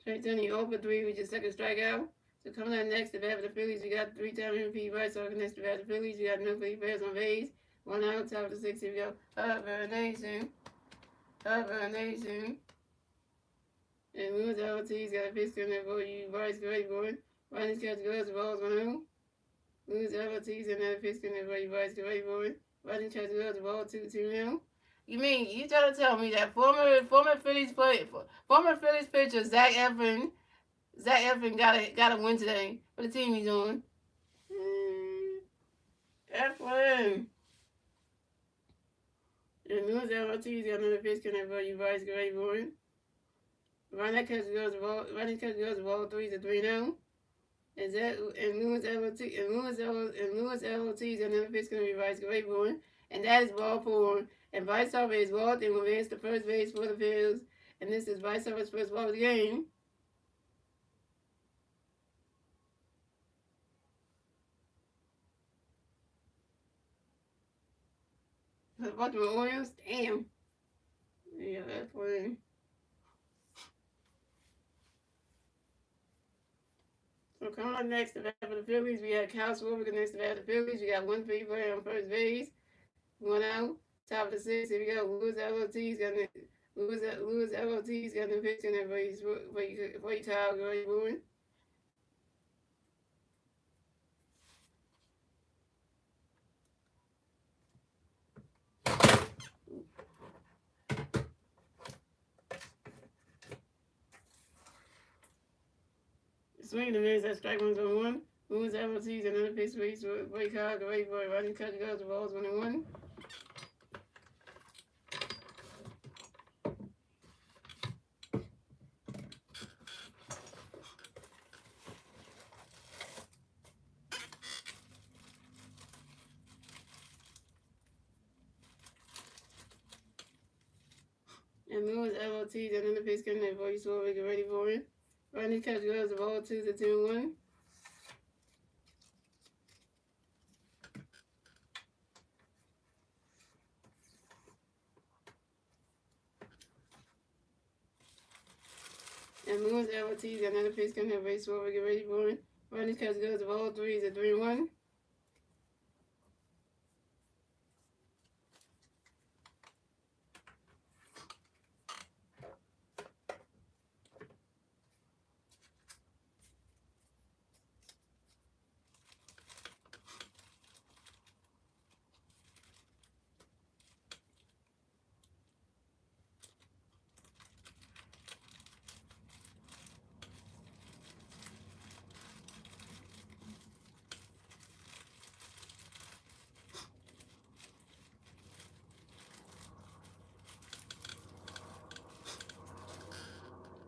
Speaker 1: Trey Turner, you 0 for 3 with your second strikeout. So coming up next, the bat for the Phillies, we got 3-time MVP White Sox. Next, the bat for the Phillies, we got no for Bears on base. 1 out, top of the 6th, here we go. Up for a nation. Up for a nation. And Lewis LT's got a pitch coming for you. Bryce Grayboard. Ronnie's catch goes, the ball's 1 out. Lewis LT's another pitch coming for you. Bryce Grayboard. Ronnie's catch goes, the ball 2 now. You mean you try to tell me that former Phillies pitcher Zach Eflin got a win today for the team he's on. Eflin. And Lewis LT's got another pitch coming for you. Bryce Grayboard. Ronnie catch goes the ball 3 now. And Lewis LT's another pitch coming for Bryce Grayboard. And that is ball 4. And Bryce Harper is walked and will advance to first base for the Phillies. And this is Bryce Harper's first ball of the game. For the Baltimore Orioles, damn. Yeah, that's funny. So coming up next, the bat for the Phillies, we got Kyle Schwarber next to bat for the Phillies. We got 1 free player on first base. 1 out. Top of the 6th, here we go. Lewis LOT's got the pitch in there for you, Kyle Grayboard. Swing the miss, that strike 1 Lewis LOT's another pitch for you, Kyle Grayboard. Ronnie cut goes, the ball's 1-1. And Lewis LOT's another pitch coming in for you, so we get ready for it. Ronnie catch goes, the ball 2-1. And Lewis LOT's another pitch coming in for you, so we get ready for it. Ronnie catch goes, the ball 3-1.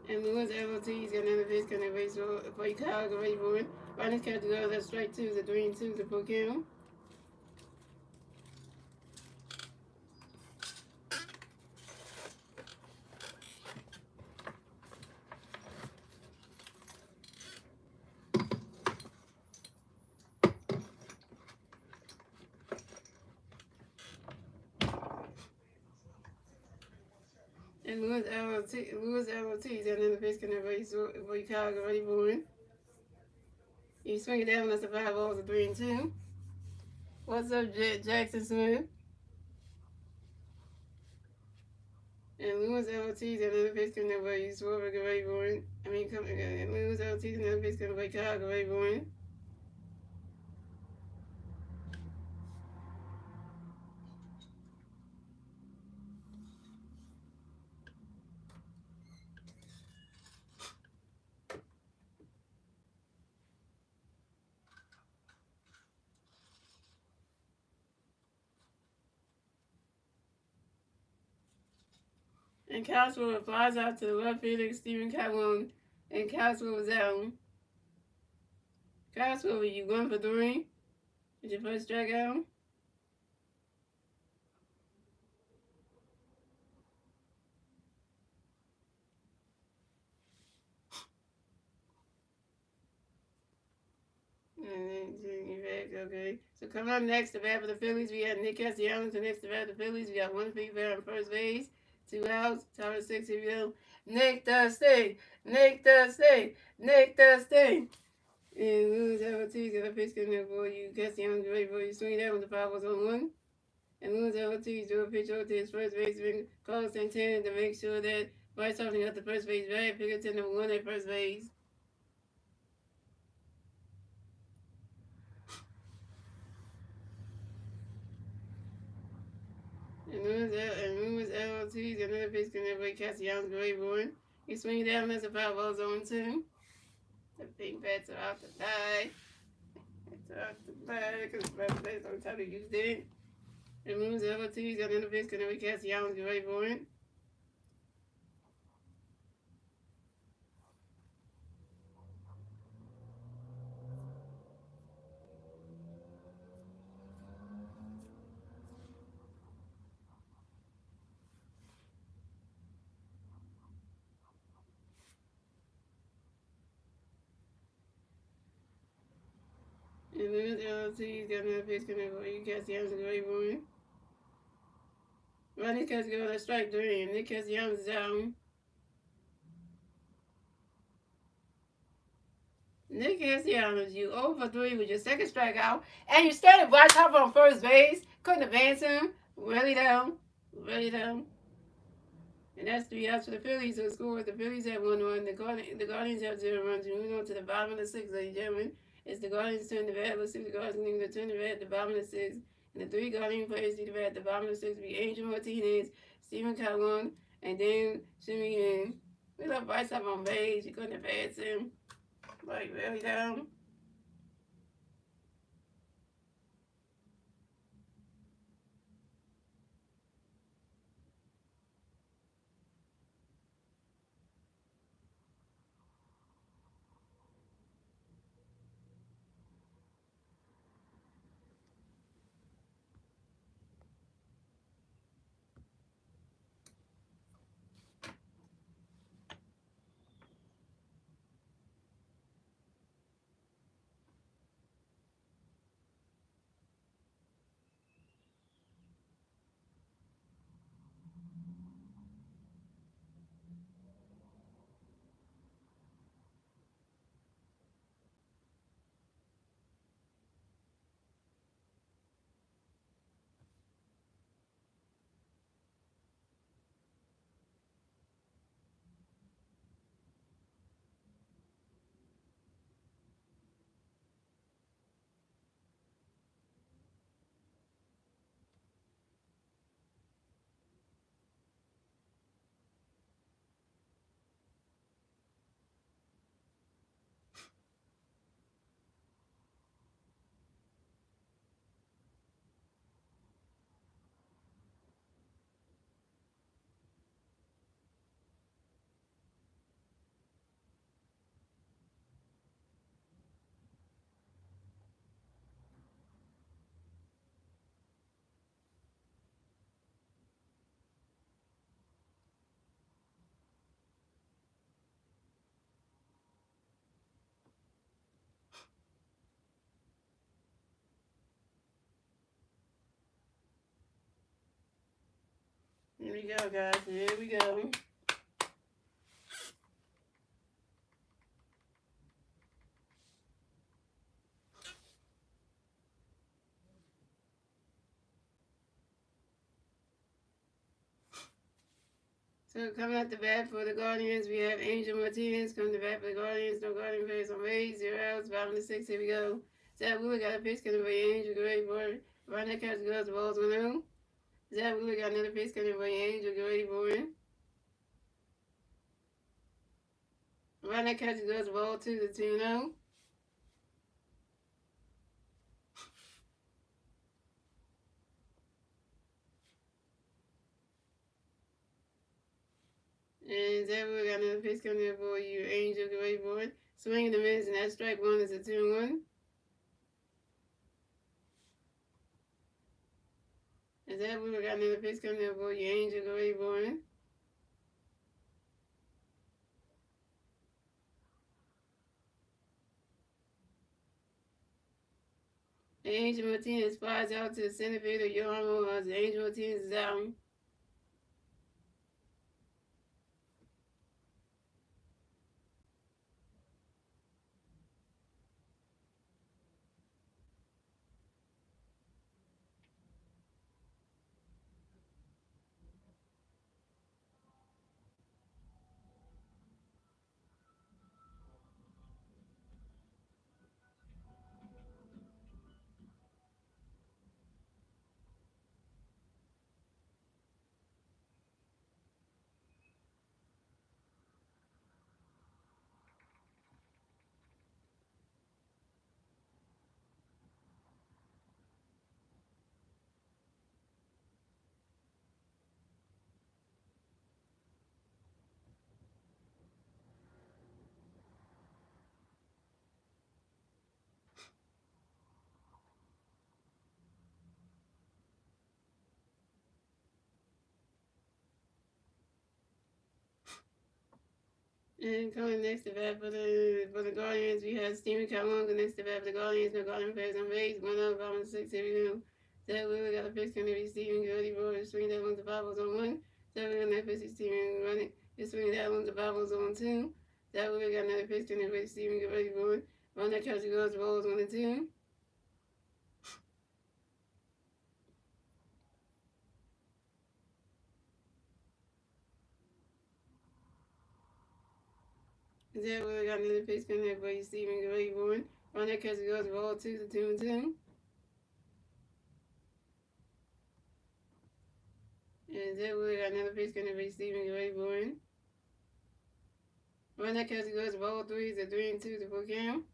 Speaker 1: And Lewis LOT's got another pitch coming in for you, Kyle Grayboard. Ronnie's catch goes, that's strike 2, 3-2 to full count. And Lewis LOT's got another pitch coming for you, Kyle Grayboard. You swing it down, that's a 5 balls, 3-2. What's up, Jackson Smith? And Lewis LOT's got another pitch coming for you, Schwarber Grayboard. And Lewis LOT's got another pitch coming for you, Kyle Grayboard. And Caswell flies out to the left fielder, Stephen Calhoun, and Caswell was out. Caswell, were you 1 for 3? Did your first strikeout? And Okay. So coming up next, the bat for the Phillies, we have Nick Castellanos. The next to bat for the Phillies, we got one big bat on first base, 2 outs, top of the sixth. Here we go. Nick does stay. Nick does stay. Nick does stay. And Lewis Ortiz got a pitch coming up for you. Castellanos ready for you. Swing that when the foul was on one. And Lewis Ortiz drew a pitch over to his first baseman, Carlos Santana, to make sure that Bryce Harper got the first base bag. Figure to number one at first base. And Lewis Ortiz got another pitch coming up for Castellanos great board. He swings down, that's a foul ball zone two. The big bats are off the bag. It's off the bag because the bats on top of used it. And Lewis Ortiz got another pitch coming up for Castellanos great board. And Lewis Ortiz got another pitch coming up for Castellanos great board. Ronnie Castellanos got a strike three, and Nick Castellanos is down. Nick Castellanos, you 0 for 3 with your second strikeout, and you started Bryce Harper on first base. Couldn't advance him. Really down. Really down. And that's 3 outs for the Phillies. So the score is the Phillies have 1-1. The Guardians have 0 runs. Moving on to the bottom of the sixth, ladies and gentlemen. It's the Guardians turn to bat. Let's see if the Guardians turn to bat at the bottom of the sixth. And the three Guardian players to bat at the bottom of the sixth be Angel Martinez, Steven Calhoun, and then Shimmy. We left Bryce Harper on base. You couldn't advance him. Like, really down. Here we go, guys. Here we go. So coming at the bat for the Guardians, we have Angel Martinez coming to bat for the Guardians. No Guardian players on base. 0 outs. Bottom of the sixth. Here we go. Zach Wheeler got a pitch coming for Angel. Great board. Run that catch goes. The ball's 1-0. Zach Wheeler got another pitch coming for Angel. Great board. Run that catch goes. The ball 2-0. And Zach Wheeler got another pitch coming for you. Angel. Great board. Swing and a miss, and that strike one is a 2-1. And Zach Wheeler got another pitch coming for you. Angel. Great board. Angel Martinez flies out to the center fielder, Johan Rojas. Angel Martinez is out. And coming next to bat for the Guardians, we have Steven Calhoun next to bat for the Guardians. No Guardian players on base. 1 out, bottom 6 every now. Zach Wheeler got a pitch going to be Steven Goody Roy. Swing that one to Bibles on 1. Zach Wheeler got another pitch to Steven running. Just swing that one to Bibles on 2. Zach Wheeler got another pitch going to be Steven Goody Roy. Run that catch goes rolls 1 and 2. Zach Wheeler got another pitch going to be Steven Goody Roy. Run that catch goes roll 2 to 2 and 2. And Zach Wheeler got another pitch going to be Steven Goody Roy. Run that catch goes roll 3 to 3 and 2 to full count.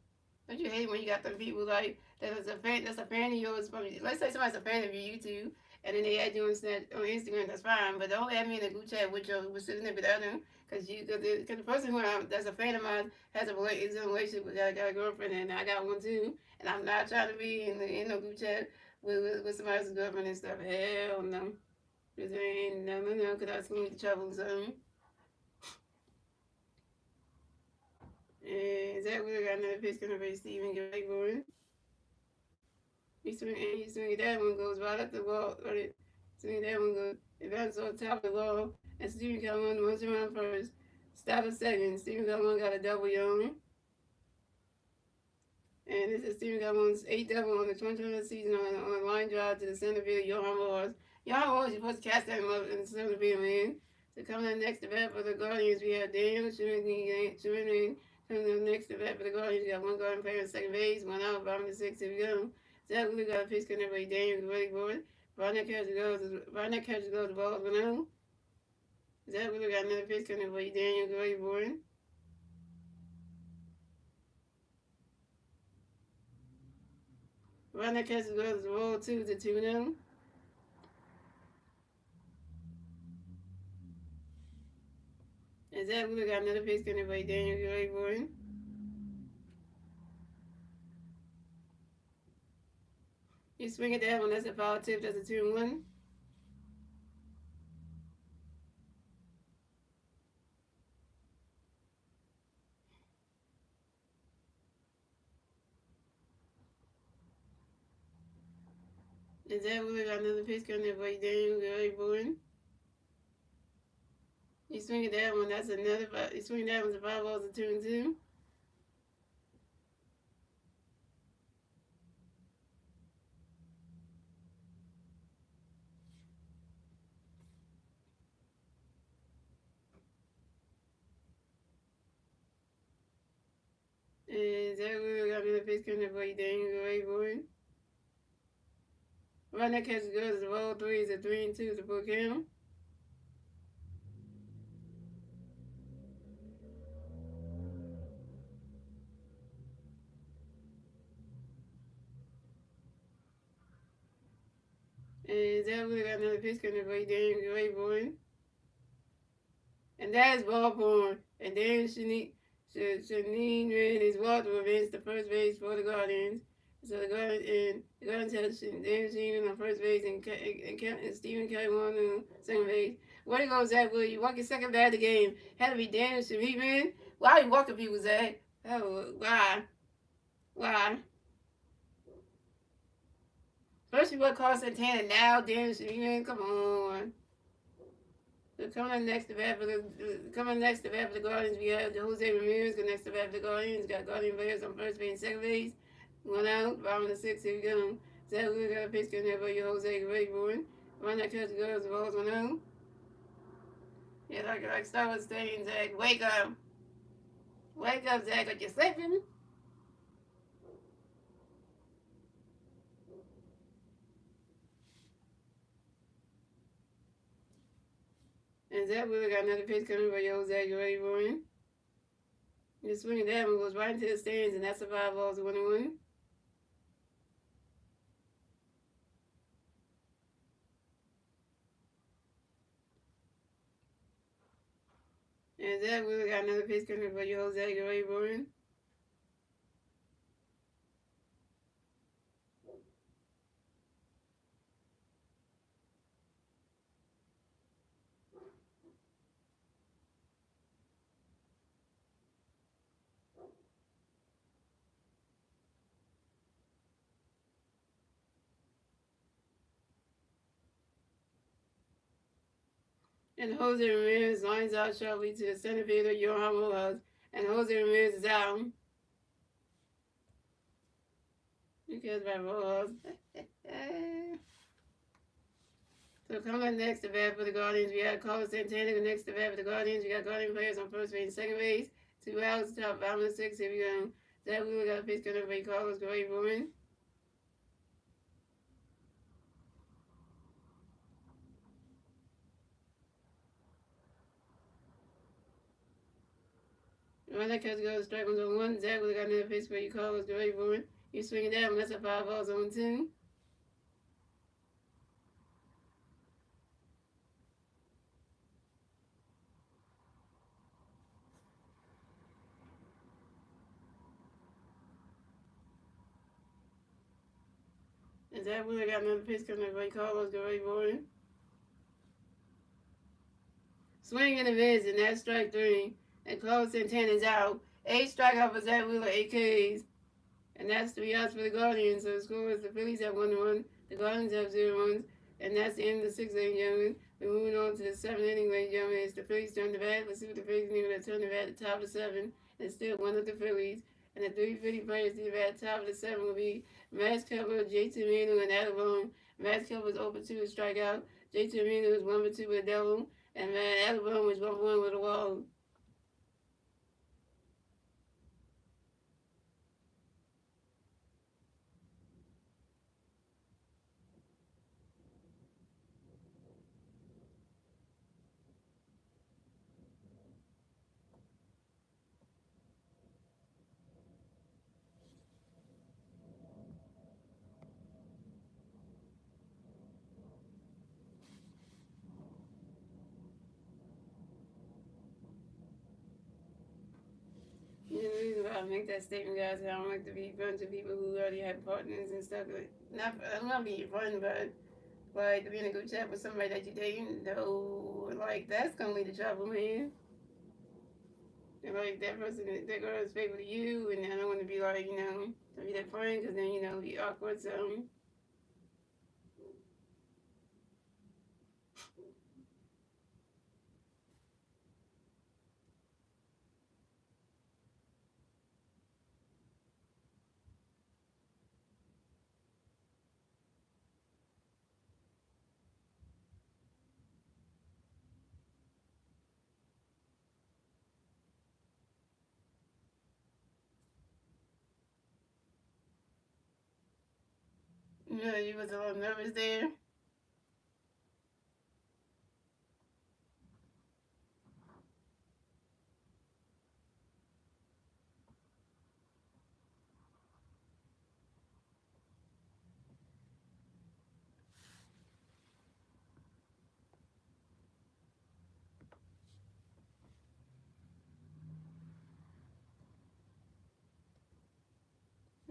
Speaker 1: Don't you hate when you got them people like that's a fan of yours from, let's say somebody's a fan of your YouTube and then they add you on Instagram, that's fine, but don't add me in a group chat with your sitting there with the other because the person that's a fan of mine is in a relationship with got a girlfriend and I got one too, and I'm not trying to be in no group chat with somebody else's girlfriend and stuff. Hell no. Because ain't no, because that's gonna be trouble. So and Zach Wheeler got another pitch gonna be Steven Gilmore. He swing that one goes right up the wall. Right, swing that one goes. It bounces on top of the wall. And Stephen Calhoun runs around first. Stop a second. Stephen Calhoun got a double on. And this is Stephen Calhoun's 8th double on the 2020 season on a line drive to the center field. Johan Rojas. Johan Rojas, you're supposed to catch that up in the center field, man. So coming up next to bat for the Guardians, we have Daniel Schmidt. Coming up next to bat for the Guardians, we got one Guardian player on second base, 1 out, bottom of 6, here we go. Zach Wheeler got a pitch connected by Daniel Ready Board. Barnett catches goes to ball 1 out. Zach Wheeler got another pitch connected by Daniel Ready Board. Barnett catches goes to ball 2 to 2 now. And Zach Wheeler got another pitch connected by Daniel Ready Board. You swing at that one, that's a foul tip, that's a 2-1. And Zach Wheeler got another pitch coming by Daniel Boyd. You swing at that one, that's another five. You swing that one's a 5 balls, a 2 and 2. And Zach Wheeler got another pitch coming by Daniel Boyd. Right now, catch goes to roll 3 is a 3 and 2 to full count. And Zach Wheeler got another pitch coming by Daniel Boyd. And that is ball porn. And then Shanine ran his walk to advance the first base for the Guardians. So the Guardians had Dan Shanine on first base and Stephen Calhoun on second base. Where goes Zach Wheeler? You walking second bat of the game. Had to be Dan Shanine, man. Why are you walking people, Zach? Oh, why? Why? First we went Carl Santana, now Dennis. Come on. So coming next to bat for the Guardians, we have Jose Ramirez. Next to bat for the Guardians, got Guardian players on first base and second base. One out, bottom of the sixth. Here we go. Zach Wheeler got a pitch in there for you, Jose Ramirez. Run that catch goes, the balls 1-0. Yeah, like Star Wars saying, Zach, wake up. Wake up, Zach, like you're sleeping. And Zach Wheeler got another pitch coming for you, Jose Ramirez. The swing of that one goes right into the stands, and that's a 5 balls to 1-1. And Zach Wheeler got another pitch coming for you, Jose Ramirez. And Jose Ramirez lines out sharply to the center fielder, Johan Rojas. And Jose Ramirez is out. Who cares about Rojas? So coming up next to bat for the Guardians, we got Carlos Santana. Next to bat for the Guardians, we got Guardian players on first base and second base. 2 outs, top bottom of the sixth. Here we go. Zach Wheeler got a pitch coming for Carlos Ramirez. Run that catch goes, strike one's on 1. Zach Wheeler got another pitch for Carlos Ramirez. You swing it down, that's a 5 balls on 2. And Zach Wheeler got another pitch coming for Carlos Ramirez. Swing and a miss, and that's strike 3. And Carlos Santana's out. 8 strikeout for Zach Wheeler, 8 Ks. And that's 3 outs for the Guardians. So the score is the Phillies have 1-1, the Guardians have 0 runs. And that's the end of the 6th inning, gentlemen. We're moving on to the 7th inning, ladies and gentlemen. It's the Phillies turn to bat. Let's see what the Phillies need to turn to bat at the top of the 7th. And still one of the Phillies. And the 3 Philly players to the bat at the top of the 7th will be Max Kepler, J.T. Manu, and Adam Bone. Max Kepler is 0 for 2 with strikeout. J.T. Manu is 1 for 2 with a double. And Adam Bone was 1 for 1 with a walk. The reason why I make that statement, guys, is I don't like to be friends with people who already have partners and stuff. I'm not being fun, but like to be in a group chat with somebody that you didn't know, like that's gonna lead to trouble, man. And like that person, that girl is faithful to you, and I don't want to be like, to be that friend, because then be awkward. So you was a little nervous there.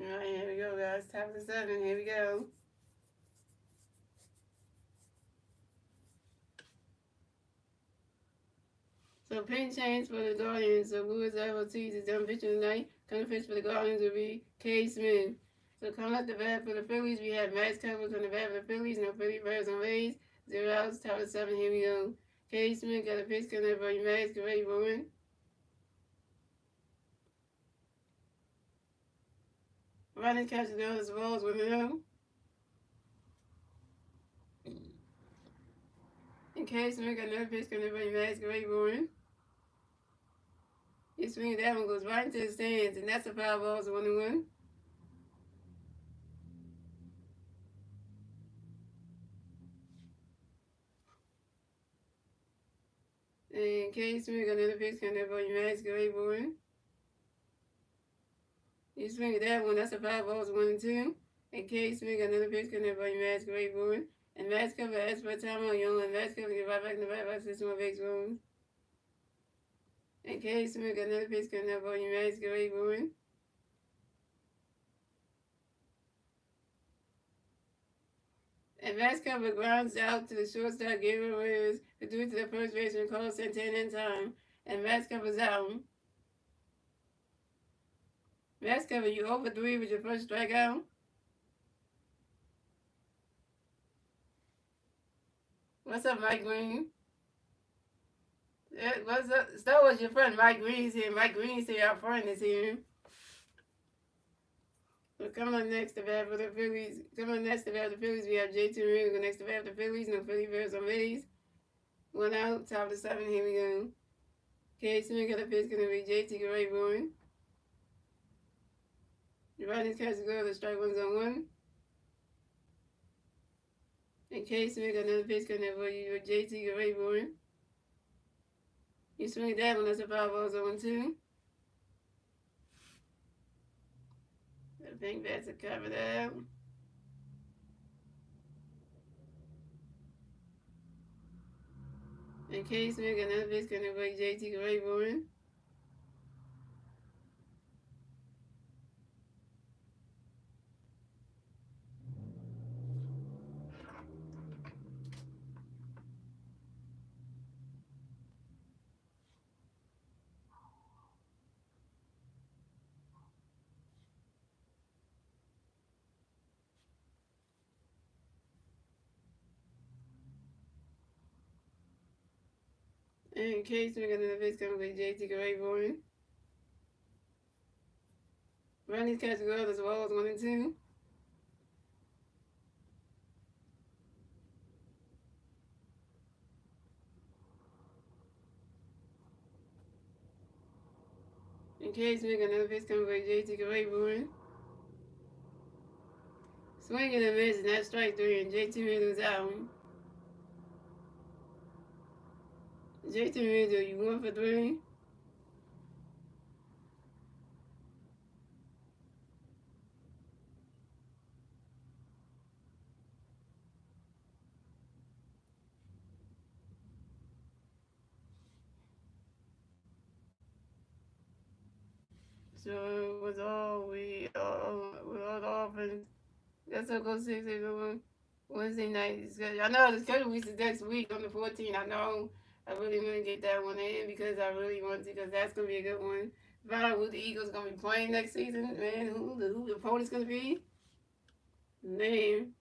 Speaker 1: All right, here we go, guys. Top of the 7th. Here we go. So pin change for the Guardians. So Lewis Ortiz is done pitching tonight. Coming pitch for the Guardians will be K. Smith. So coming up the bat for the Phillies, we have Max Kepler on the bat for the Phillies. No Philly Birds on Rays. 0 outs, top of 7. Here we go. K. Smith got a pitch coming up for you, Max. Get ready for it. Running catches the other balls with him. And K. Smith got another pitch coming up for you, Max. Get ready for it. He swings that one, goes right into the stands, and that's a foul ball, so 1-1. And K. Smith got another pitch coming up for you, Max. Get ready for it. He swings that one, that's a foul ball, so 1-2. And K. Smith got another pitch coming up for you, Max. Get ready for it. And Max Cover asks for a timeout, young, and Max Cover get right back in the back system of base room. And K. Smith got another pitch coming up for you, Max. Get ready for it. And Max Cover grounds out to the shortstop, Gabriel Reyes, who threw to the first baseman, Carlos Santana in time. And Max Cover's out. Max Cover, you over 3 with your first strikeout. What's up, Mike Green? What's up? Star was your friend, Mike Green's here. Mike Green's here, our friend is here. So coming on next to bat for the Phillies. Coming on next to bat for the Phillies, we have J.T. Realmuto next to bat for the Phillies. No Philly Birds on Rays. 1 out, top of the 7. Here we go. K. Smith got a pitch, gonna be J.T. Gray Bourne. The Guardians catch the goal, the strike one's on 1. And K. Smith got another pitch, gonna be J.T. Gray Bourne. You swing that one, that's a foul ball, so 1-2. I think that's a cover there. And K. Smith got another pitch, gonna be J.T. Gray Bourne. And K. Smith got another pitch, gonna be J.T. Gray Bourne. Ronnie's catch the goal, as well as 1-2. And K. Smith got another pitch, coming by J.T. Gray Bourne. Swinging and missing, that's strike 3, and J.T. Realmuto's out. J.T. Realmuto, you 1 for 3. So with all the offense, that's a go 6 Wednesday night. I know the schedule week is next week on the 14th. I know I really want to get that one in because I really want to, because that's gonna be a good one. Find out who the Eagles gonna be playing next season, man. Who the opponent's gonna be, man.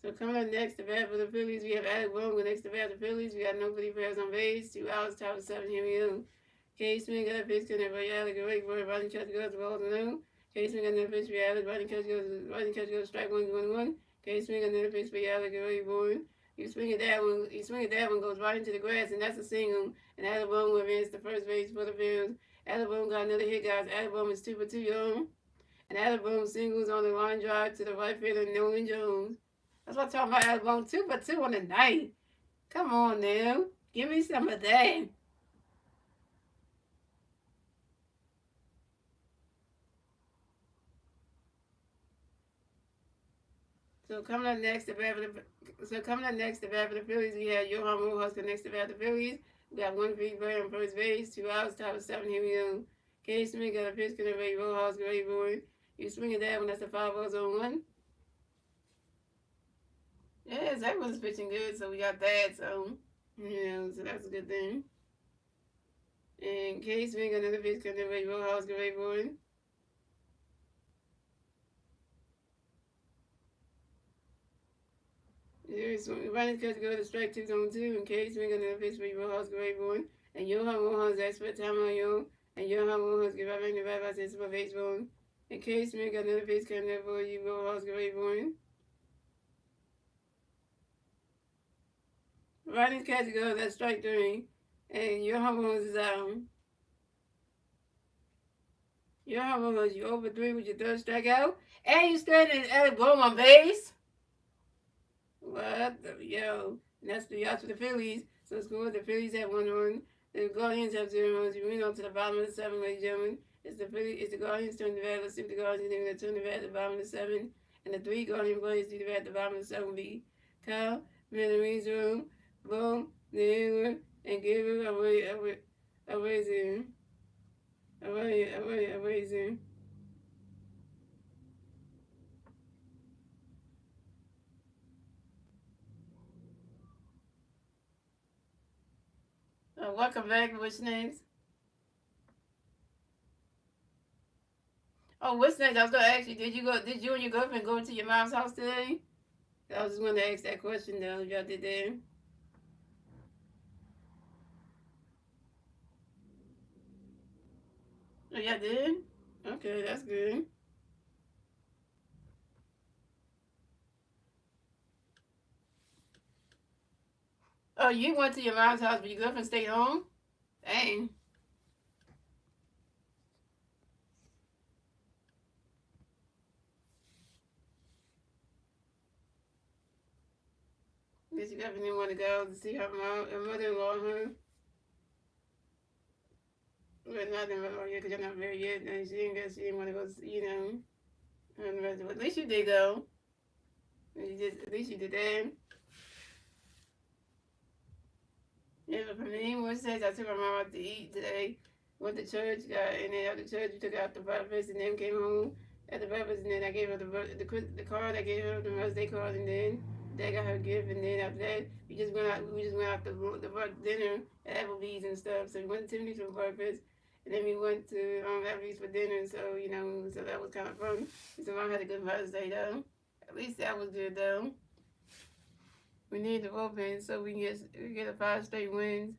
Speaker 1: So coming up next to bat for the Phillies, we have Alec Bohm next to bat for the Phillies. We got no Philly players on base. 2 outs, top of 7. Here we go. K. Smith got a pitch, and everybody Alec away for it. Running catch goes, the ball's no. K. Smith got another pitch for Alec. Running catch goes, strike 1-1. K. Smith got another pitch for Alec away for it. You swing at that one, goes right into the grass, and that's a single. And Alec Bohm will advance to first base for the Phillies. Alec Bohm got another hit, guys. Alec Bohm is 2 for 2, young. And Alec Bohm singles on the line drive to the right fielder, Nolan Jones. That's what I'm talking about, Alec Bohm. 2 for 2 on the night. Come on now. Give me some of that. So coming up next to bat for the Phillies, we have Johan Rojas next to bat for the Phillies. We got 1 free player on first base, 2 outs, top of 7. Here we go. K. Smith got a pitch, gonna be Rojas, great boy. You swing at that one, that's a 5-0 on 1. Yeah, Zach was pitching good, so we got that. So, so that's a good thing. And K. Smith got another pitch, gonna be Rojas, great boy. There's running cut to go to strike 2 zone 2 in case we're gonna fish for your house great one. And your home has expert time on you. And your home has give up any rabbi says for baseball. In case we're gonna fish can never you go house great one. Running cut to go to strike 3. And your home is out. Your home was you over 3 with your third strikeout. And you standing at a ball on base. What the yo? And that's 3 outs for the Phillies. So score the Phillies have 1 run. The Guardians have 0 runs. We went on to the bottom of the 7, ladies and gentlemen. It's the Guardians turn the bat. Let's see if the Guardians are going to turn the bat at the bottom of the 7. And the 3 Guardian players do the bat at the bottom of the 7 will be Kyle, Room, Boom, Naylor, and Gilbert away in. Away in. Welcome back. What's names? Oh, what's next? I was gonna ask you. Did you and your girlfriend go to your mom's house today? I was just going to ask that question though. Y'all did that? Oh, y'all did? Okay, that's good. Oh, you went to your mom's house, but your girlfriend stayed home? Dang. Guess your girlfriend didn't want to go to see her mother-in-law, huh? Well, not in law yet, because you're not married yet. And she didn't want to go, at least you did go. At least you did that. Yeah, but for me, what says I took my mom out to eat today. Went to church, and then after church, we took out the breakfast, and then came home at the breakfast, and then I gave her the card. I gave her the birthday card, and then they got her gift, and then after that, we just went out. We just went out the dinner at Applebee's and stuff. So we went to Tiffany's for breakfast, and then we went to Applebee's for dinner. So so that was kind of fun. So mom had a good Mother's Day though. At least that was good though. We need the bullpen so we can get a 5 straight wins.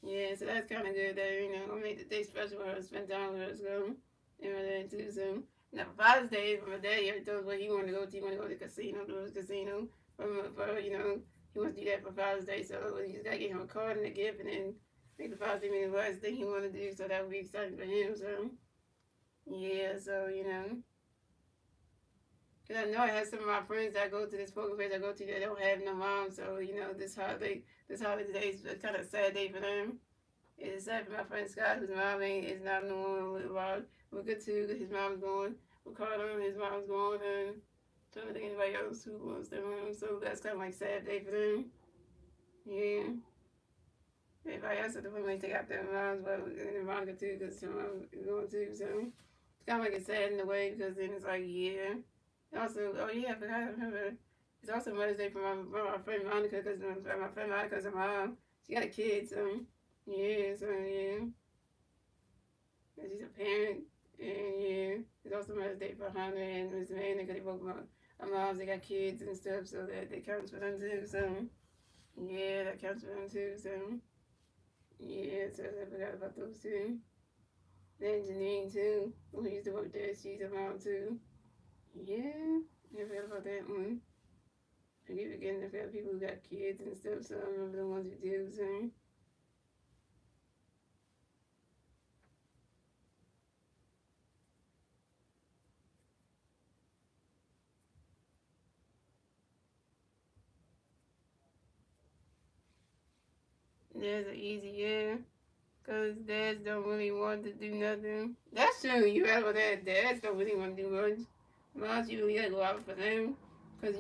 Speaker 1: Yeah, so that's kind of good though. I made the day special for her, spend time with her, so and my dad too. So now for Father's Day, for my dad, he already told us what he wanted to go to. He wanted to go to the casino, for he wants to do that for Father's Day. So he just gotta get him a card and a gift, and then make the Father's Day the last thing he wanted to do. So that would be exciting for him. So yeah, Cause I know I have some of my friends that go to this poker place I go to that don't have no mom, so this holiday day is kind of a sad day for them. It's sad for my friend Scott, whose mom is not no more alive. We're good too, cause his mom's gone. Ricardo, his mom's gone, and I'm trying to think anybody else who wants their mom. So that's kind of like a sad day for them. Yeah. Everybody else at the family take out their moms, but and Monica too, cause her mom is going too. So it's kind of like it's sad in a way, because then it's like yeah. Also, oh yeah, I forgot. I remember. It's also Mother's Day for my friend Monica, because my friend Monica's her mom. She got a kid, so yeah, and she's a parent, and yeah, it's also Mother's Day for Hannah and Miss Amanda, because they both moms. They got kids and stuff, so that counts for them too. So yeah, that counts for them too. So yeah, so I forgot about those two. Then Janine too, who used to work there, she's a mom too. Yeah, I forgot about that one. I keep forgetting about people who got kids and stuff, so I remember the ones who do, so. That's an easy yeah. Because dads don't really want to do nothing. That's true, you right about that. Dads don't really want to do much. Moms, you really gotta go out for them. Because,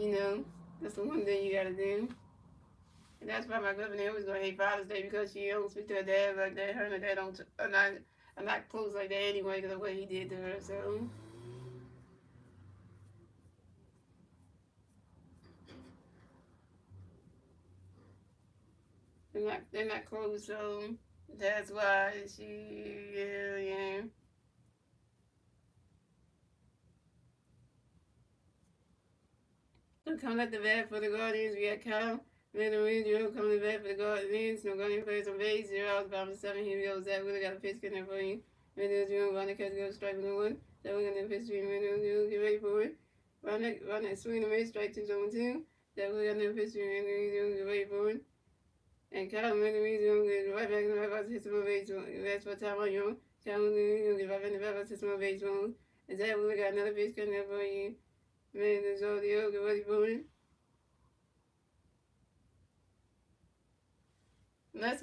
Speaker 1: that's the one thing you gotta do. And that's why my governor was gonna hate Father's Day, because she don't speak to her dad like that. Her and her dad are not close like that anyway, because of what he did to her. So they're not close. So that's why yeah. Coming at the bat for the Guardians, we got Kyle Manuel coming to bat for the Guardians. No Guardian players on base. 0 outs, bottom 7. Here we go. Zach Wheeler got a pitch in there for you. Manuel Jr. Ronnie Catch goes strike 1. Zach Wheeler got a pitch to Manuel Jr. Get ready for it. Ronnie swing and miss, strike 2 0 2. Zach Wheeler got a pitch to Manuel Jr. Get ready for it. And Kyle Manuel Jr. get right back in the right box, hits him on base. That's for time on you. Kyle Manuel Jr. get right back in the right box, hits him on base. And Zach Wheeler got another pitch coming there for you. Man, there's all the other, get ready for it. Let's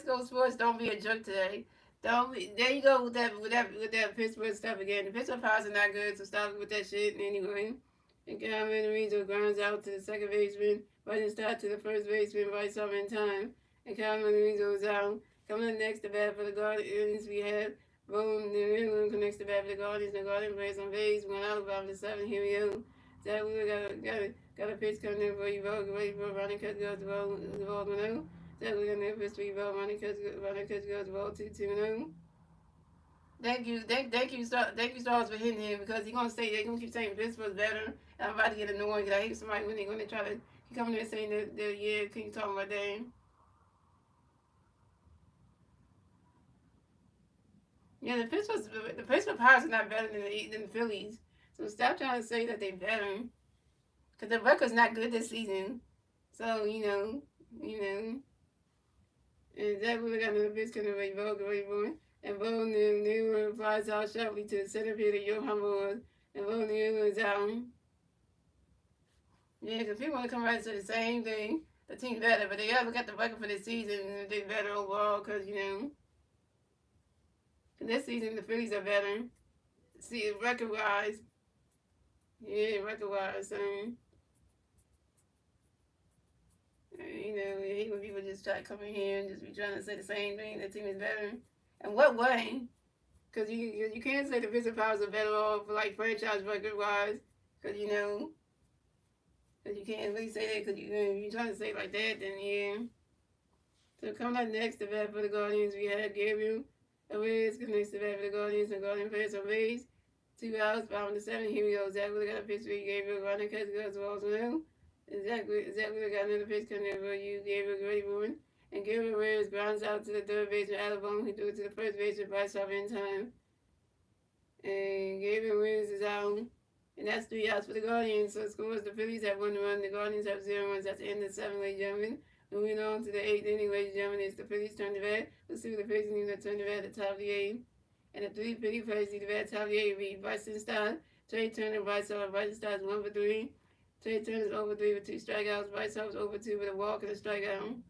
Speaker 1: go sports. Don't be a jerk today. Don't be, there you go with that Pittsburgh stuff again. The Pittsburgh Pirates are not good, so stop with that shit anyway. And Cameron Rizzo grounds out to the second baseman, running start to the first baseman right some in time. And Cameron Rizzo is out. Coming up next to bat for the Guardians, we have Boom New England connects the bat for the Guardians. The Guardians plays on base. Went out about the 7. Here we go. Zach Wheeler got a pitch coming in for you. Ready for running cut goes the ball going out. Zach Wheeler got a pitch for you. Running cut goes the ball 2-2-0. Thank you, Stars, for hitting him because he's gonna say they're gonna keep saying Pittsburgh's better. And I'm about to get annoyed because I hate somebody when they're gonna try to come in there saying that yeah, can you talk about that? Yeah, the Pittsburgh Pirates are not better than the Phillies. So stop trying to say that they're better. Because the record's not good this season. So, you know. And Zach Wheeler got another pitch coming away, Vogue, and Bo New flies out sharply to the center field of Johan Moore. And Bo New is out. Yeah, because people want to come right and say the same thing. The team's better, but they gotta look at the record for this season and they're better overall because, this season the Phillies are better. See, record-wise. Yeah, record-wise. I hate when people just try to come in here and just be trying to say the same thing. The team is better. In what way? Because you can't say the Pittsburgh Pirates are better off like franchise record-wise. Because, because you can't really say that because you're trying to say it like that, then yeah. So coming up next, the bat for the Guardians, we had Gabriel Arias connects the bat for the Guardians and Guardian players on base. 2 outs, bottom of 7. Here we go. Zach Wheeler got a pitch for you. Gabriel running catch goes to Walls now. And Zach Wheeler got another pitch coming over you. Gabriel ready for it. And Gabriel Arias grounds out to the third baseman Alabama. He threw it to the first baseman by stop in time. And Gabriel Arias is out. And that's 3 outs for the Guardians. So scores the Phillies have 1 run. The Guardians have 0 runs. That's the end of 7, ladies and gentlemen. Moving on to the 8th inning, ladies and gentlemen, it's the Phillies turn to bat. Let's see what the Phillies need to turn to bat at the top of the 8th. And the 3 Philly players need to bat at the top of the 8th. Reed Bryson Stott, Trey Turner, Bryce Harper. Bryson Stott is 1 for 3. Trey Turner is over 3 with 2 strikeouts. Bryce Harper is over 2 with a walk and a strikeout.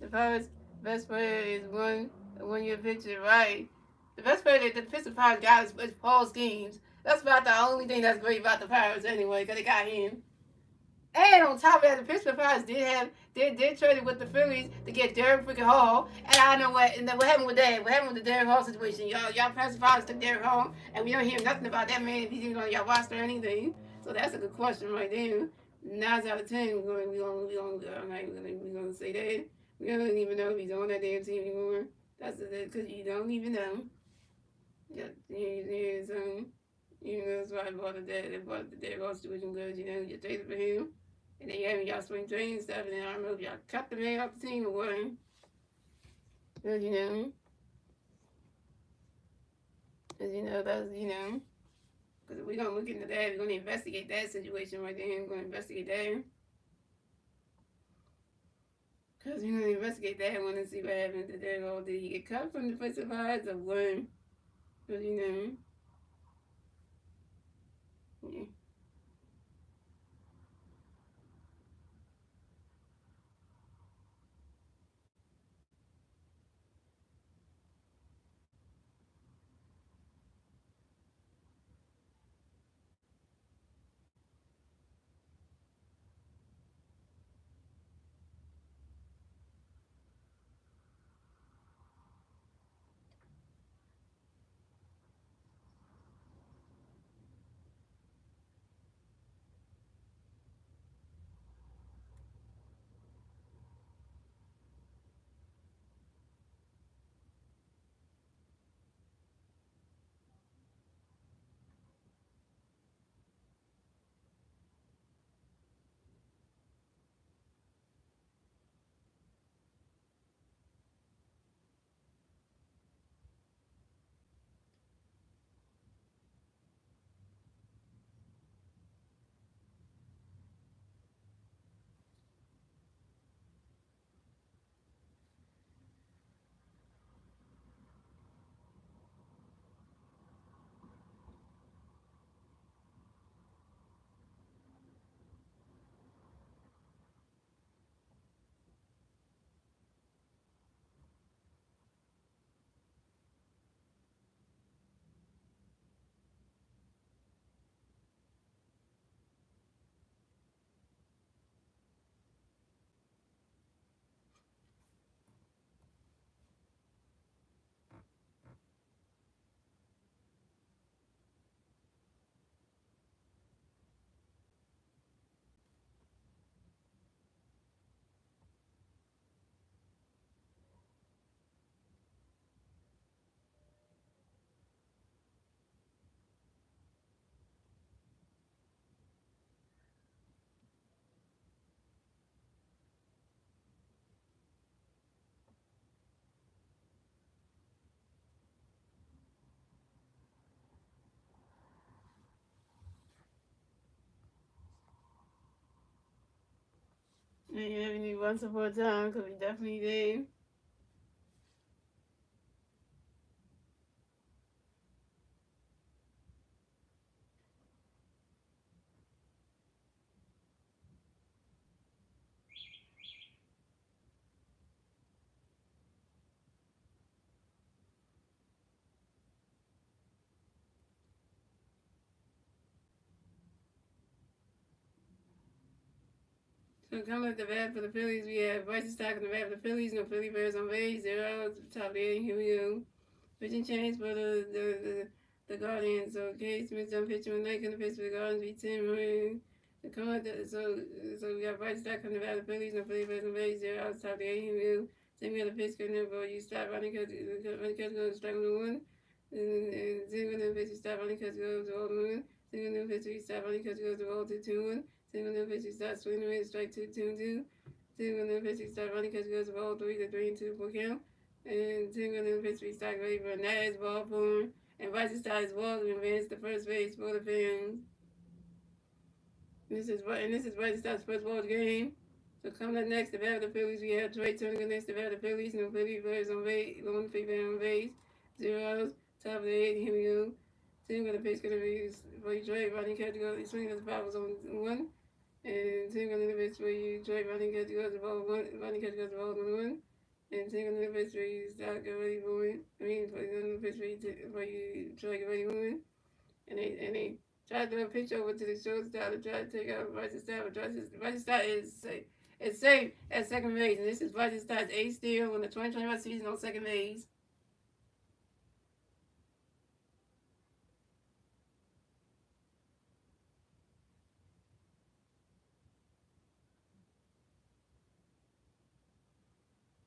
Speaker 1: The Pirates' best player is one-year pitcher, right? The best player that the Pittsburgh Pirates got is Paul Skeens. That's about the only thing that's great about the Pirates anyway, because they got him. And on top of that, the Pittsburgh Pirates did trade with the Phillies to get Derek freaking Hall. And I know what happened with that. What happened with the Derek Hall situation? Y'all Pittsburgh Pirates took Derek Hall, and we don't hear nothing about that man if he's even on your roster or anything. So that's a good question right there. 9 out of 10, we're gonna say that. We don't even know if he's on that damn team anymore. That's because you don't even know. That's why I bought the Derek Hall situation because you traded for him. And then y'all spring training and stuff, and then I don't know if y'all cut the man off the team or what. Because, that's, because we're going to look into that. We're going to investigate that situation right there. We're going to investigate that. Because we're going to investigate that. I want to see what happened to Derek Hall. Did he get cut from the Pittsburgh Pirates or what? Because, yeah. And you never knew once upon a time, because we definitely did. So coming at the bat for the Phillies, we have Bryson Stock in the bat for the Phillies. No Philly Bears on base. 0 top of the 8. Here we go. Pitching change for the Guardians. So Case Smith done pitching with Nike in the pitch for the Guardians. Be 10 million. So we got Bryson Stock coming the bat for the Phillies. No Philly Bears on base. 0 top of the 8. Here we go. Then we got the pitch coming in for you stop running because goes strike number 1. And then when the pitch stop running because goes to all the 1. Then when the pitch stop running because goes to all 2-2-1. Single new pitch start swinging away, strike 2-2-2. Single new pitch start running because it goes ball 3-3-2 for count. And single new pitch start ready for a nice ball form. And Bryson Stott is walking advance to first base for the fans. This is Bryson Stott's first ball of the game. So coming up next, the bat of the Phillies, we have Trey Turner next to the bat of the Phillies. No Philly players on base, lone Philly on base. 0 top of the 8. Here we go. Single the pitch gonna be for you Trey running catch to go. Swinging as the ball was on 1. And single in the pitch where you try running catch goes the ball one, running catch goes the ball 1. And single in the pitch where you start get ready for it. I mean, for the pitch where you try to get ready for it. And they try to throw a pitch over to the shortstop to try to take out Bryson Stott. Bryson Stott is safe at second base. And this is Bryson Stott's 8th steal in the 2021 season on second base.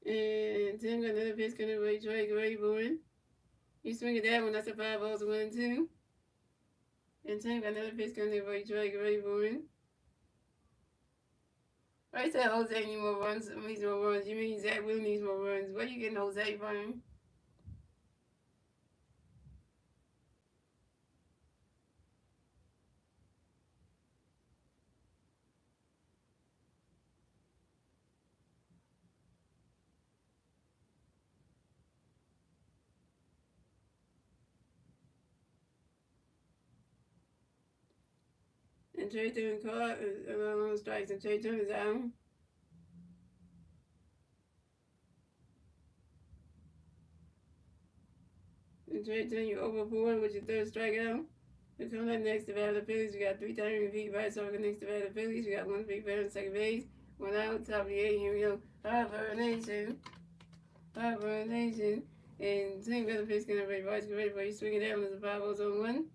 Speaker 1: And Tim got another pitch coming away, Trey Gray Bowen. You swing at that one, that's a 5-0 1-2. And Tim got another pitch coming away, Trey Gray Bowen. I said Jose needs more runs, You mean Zach Will needs more runs. Where you getting Jose from? And Trey Turner caught on strikes, and Trey Turner's out. And Trey Turner, you over 4 with your third strikeout. So coming up next to bat of the Phillies, we got 3 times repeat right so next to bat of the Phillies. We got 1 big batter on second base, 1 out, top of the 8. Here we go. Harvard Nation. And Tim got the pitch gonna be right, ready for you swinging down as a 5-0 1.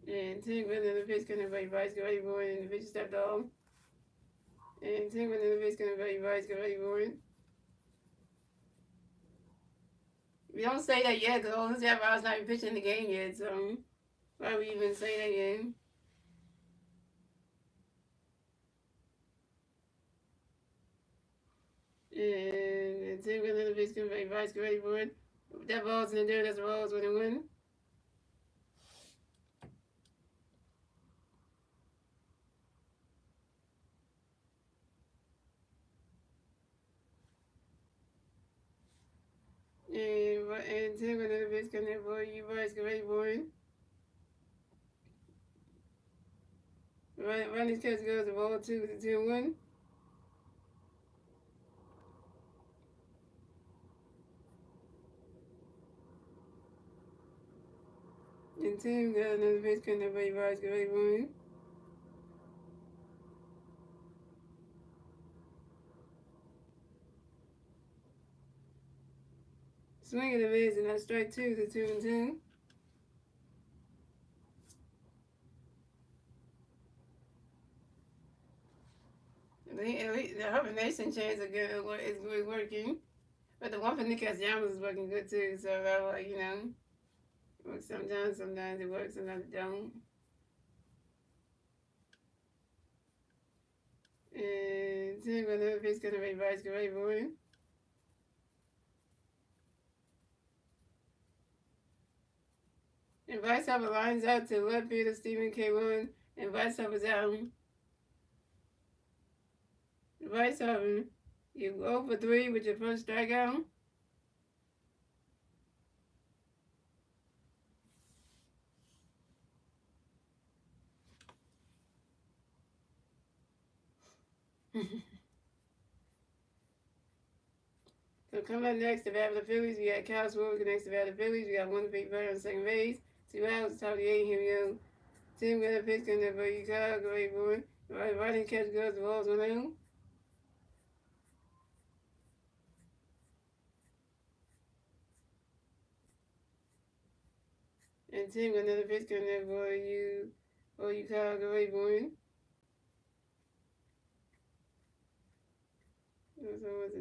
Speaker 1: And Tim got the pitch gonna be right, ready for it, and the pitch stepped off. And Tim got the pitch gonna be right, ready for it. We don't say that yet because Olin Zavar's not even pitching the game yet, so why would we even say that yet? And Tim got the pitch gonna be right, ready for it. That ball's in there, that's the ball's when it win. And Tim got the pitch gonna be you guys get ready for it. Run this catch goes the ball 2-1. And Tim got another pitch gonna be right, get ready for it. Swing of the miss, and that's strike 2 to 2-2. The hibernation chance is working. But the one for Nick Castellanos is working good too. So that works sometimes it works, sometimes it don't. And Tim got another pitch gonna be right, great boy. And Vice Hopper lines out to left fielder Stephen K. 1. And Vice Hopper's out. Vice Hopper, you go for 3 with your first strikeout. So coming up next, the bat for the Phillies, we got Kyle Schwarber next to bat for the Phillies. We got one big player on second base. 2 outs, top of the 8th. Here we go. Tim got a pitch coming up for you, Kyle. Great boy. Right in catch goes the balls 1-0. And Tim got another pitch coming up for you, Kyle. Great boy. So what's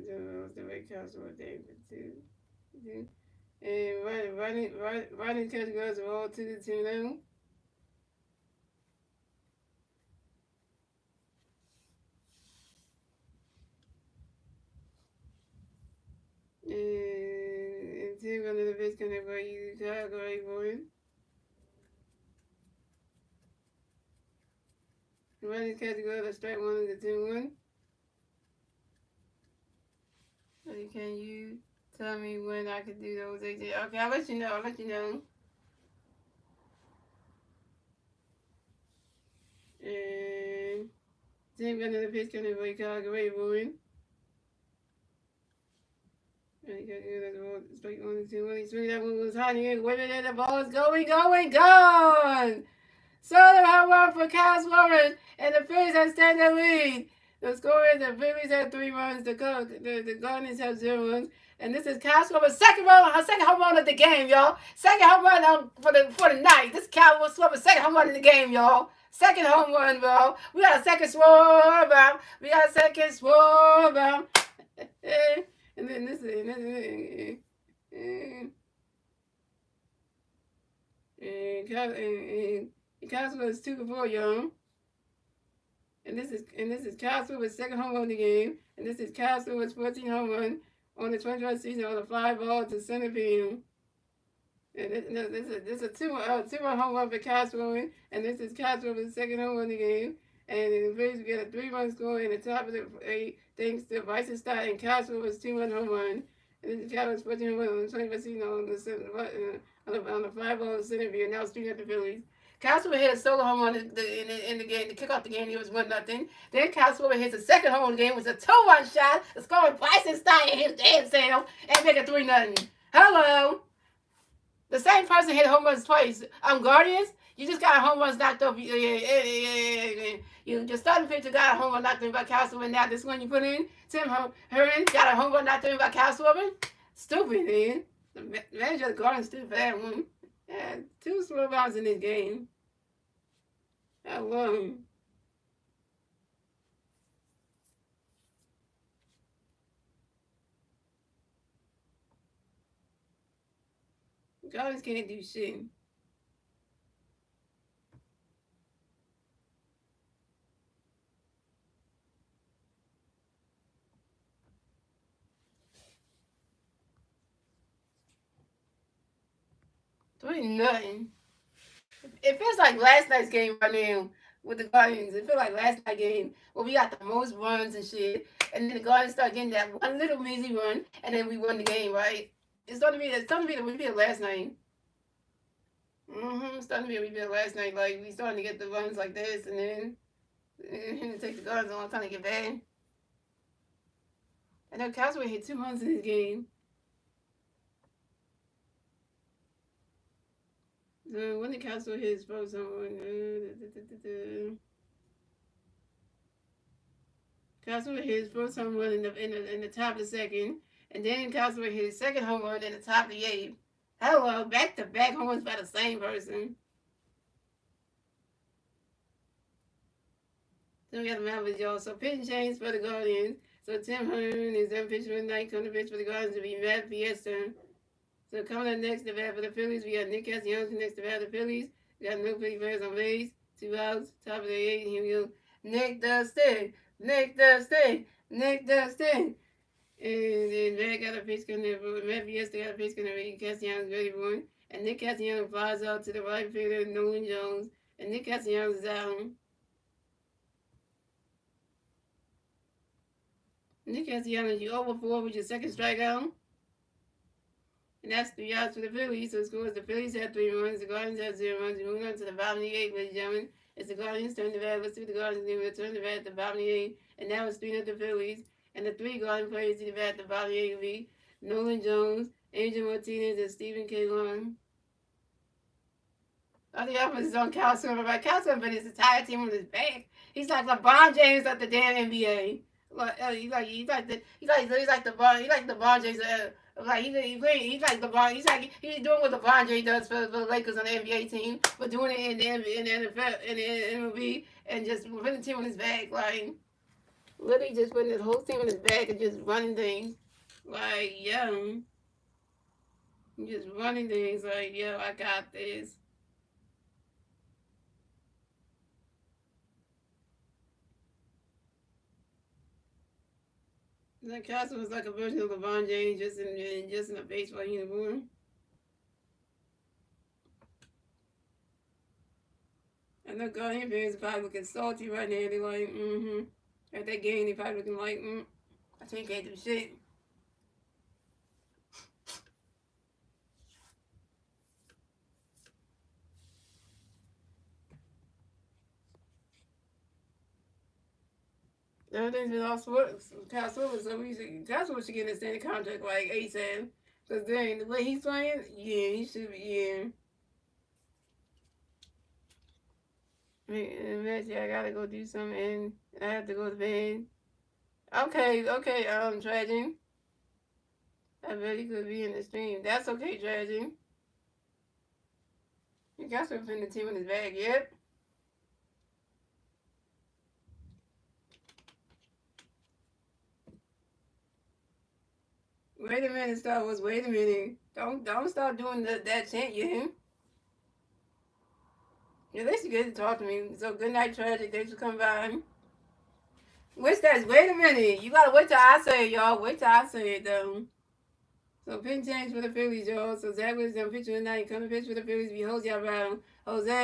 Speaker 1: the right Kyle Schwarber day for 2? And right in catch goes the ball 2-2 and Tim got another pitch coming up for you, Kyle. Great boy. Running catch goes to strike 1 to 2-1. Okay, can you tell me when I can do those AJ? Okay, I'll let you know. And Tim got another pitch coming for Chicago Boy. And he got the ball strike 1 to 2-1. He swung that one was hot. He waving at the ball is going, gone. Solo home run for Kyle Schwarber, and the Phillies have standing lead. The score is the Phillies have 3 runs, the Guardians have 0 runs. And this is Kyle Schwarber's second home run of the game, y'all. Second home run for the night. This is Kyle Schwarber's second home run in the game, y'all. Second home run, bro. We got a second Schwarber. And then this is Kyle Schwarber's 2 for 4, y'all. And this is Kyle Schwarber's second home run of the game. And this is Kyle Schwarber's 14th home run on the 2021 season on a fly ball to center field. And this is a 2-run home run for Kyle Schwarber. And this is Kyle Schwarber's second home run of the game. And the Phillies get a 3-run score in the top of the 8 thanks to Vice's start and Kyle Schwarber's 2-run home run. And this is Kyle's 14th home run on the 2021 season on the fly ball to center field. Now speaking of the Phillies. Kyle Schwarber hit a solo home run in the game to kick off the game. He was 1-0. Then Kyle Schwarber hits a second home run in the game. It was a 2-run shot. The scoring Bryson Stein hit his damn self and make it 3-0. Hello. The same person hit home runs twice. Guardians, you just got home runs knocked off. You just starting pitcher got a home run knocked in by Kyle Schwarber. Now this one you put in, Tim Herman got a home run knocked in by Kyle Schwarber. Stupid, man. The manager of the Guardians stupid for that one. Yeah, 2 slow bounds in this game. Hello. Guardians can't do shit. Nothing. It feels like last night's game right now with the Guardians. It feels like last night's game where we got the most runs and shit, and then the Guardians start getting that one little measly run, and then we won the game, right? It's starting to be the repeat last night. It's starting to be a repeat last night. Like we starting to get the runs like this, and then it takes the Guardians a long time to get back. I know Castaway hit 2 runs in this game. When did Castaway hit his first home run? Castaway hit his first home run in the top of the second, and then Castaway hit his second home run in the top of the 8th. Hello, back-to-back home runs by the same person. So we got the Mavericks, y'all. So pitching change for the Guardians. So Tim Herman is then pitching for the night. Coming to pitch for the Guardians to be Matt Fiesta. So coming up next, the bat for the Phillies, we got Nick Castellanos next to bat for the Phillies. We got no Philly players on base. 2 outs, top of the 8th. Here we go. Nick does stay. And then Matt got a pitch coming there. Matt Fiesta got a pitch coming there. Castellanos ready for one. and Nick Castellanos flies out to the right fielder, Nolan Jones, and Nick Castellanos is out. Nick Castellanos, you over 4 with your second strikeout. And that's 3 outs for the Phillies. So it scores the Phillies have 3 runs, the Guardians have 0 runs. We're moving on to the bottom of the 8th, ladies and gentlemen. It's the Guardians turn the bat. Let's see what the Guardians do. Turn the bat at the bottom of the 8th. And now it's 3 the Phillies. And the 3 Guardian players to the bat at the bottom of the 8th will be Nolan Jones, Angel Martinez, and Stephen K. Long. All the offense is on Cal Swimmer, but Cal Swimmer his entire team on his back. He's like LeBron James of the damn NBA. He's like the LeBron James. He's like LeBron. He's doing what LeBron James does for the Lakers on the NBA team, but doing it in the NFL in the MLB and just putting the team on his back, like literally just putting his whole team on his back and just running things, like just running things like I got this. The Castle was like a version of LeBron James, just in a baseball uniform. I know Guardian fans are probably looking salty right now. They're like, At that game, they probably looking like, I think can't do shit. Everything's been all sports. Cal Silver, so Cal Silver should get a standing contract like ASAP. Because then the way he's playing, he should be, Eventually, I gotta go do something. I have to go to bed. Okay, Tragic. I really could be in the stream. That's okay, Tragic. You got to put the team in his bag, yep. Wait a minute, Star Wars. Wait a minute. Don't start doing that chant, you hear? At least you get to talk to me. So good night, Tragic. Thanks for coming by. What's that? Wait a minute. You gotta wait till I say it, y'all. Wait till I say it, though. So pin change for the Phillies, y'all. So Zach Willis done pitch for the night. Come to pitch for the Phillies. Be Jose around. Jose.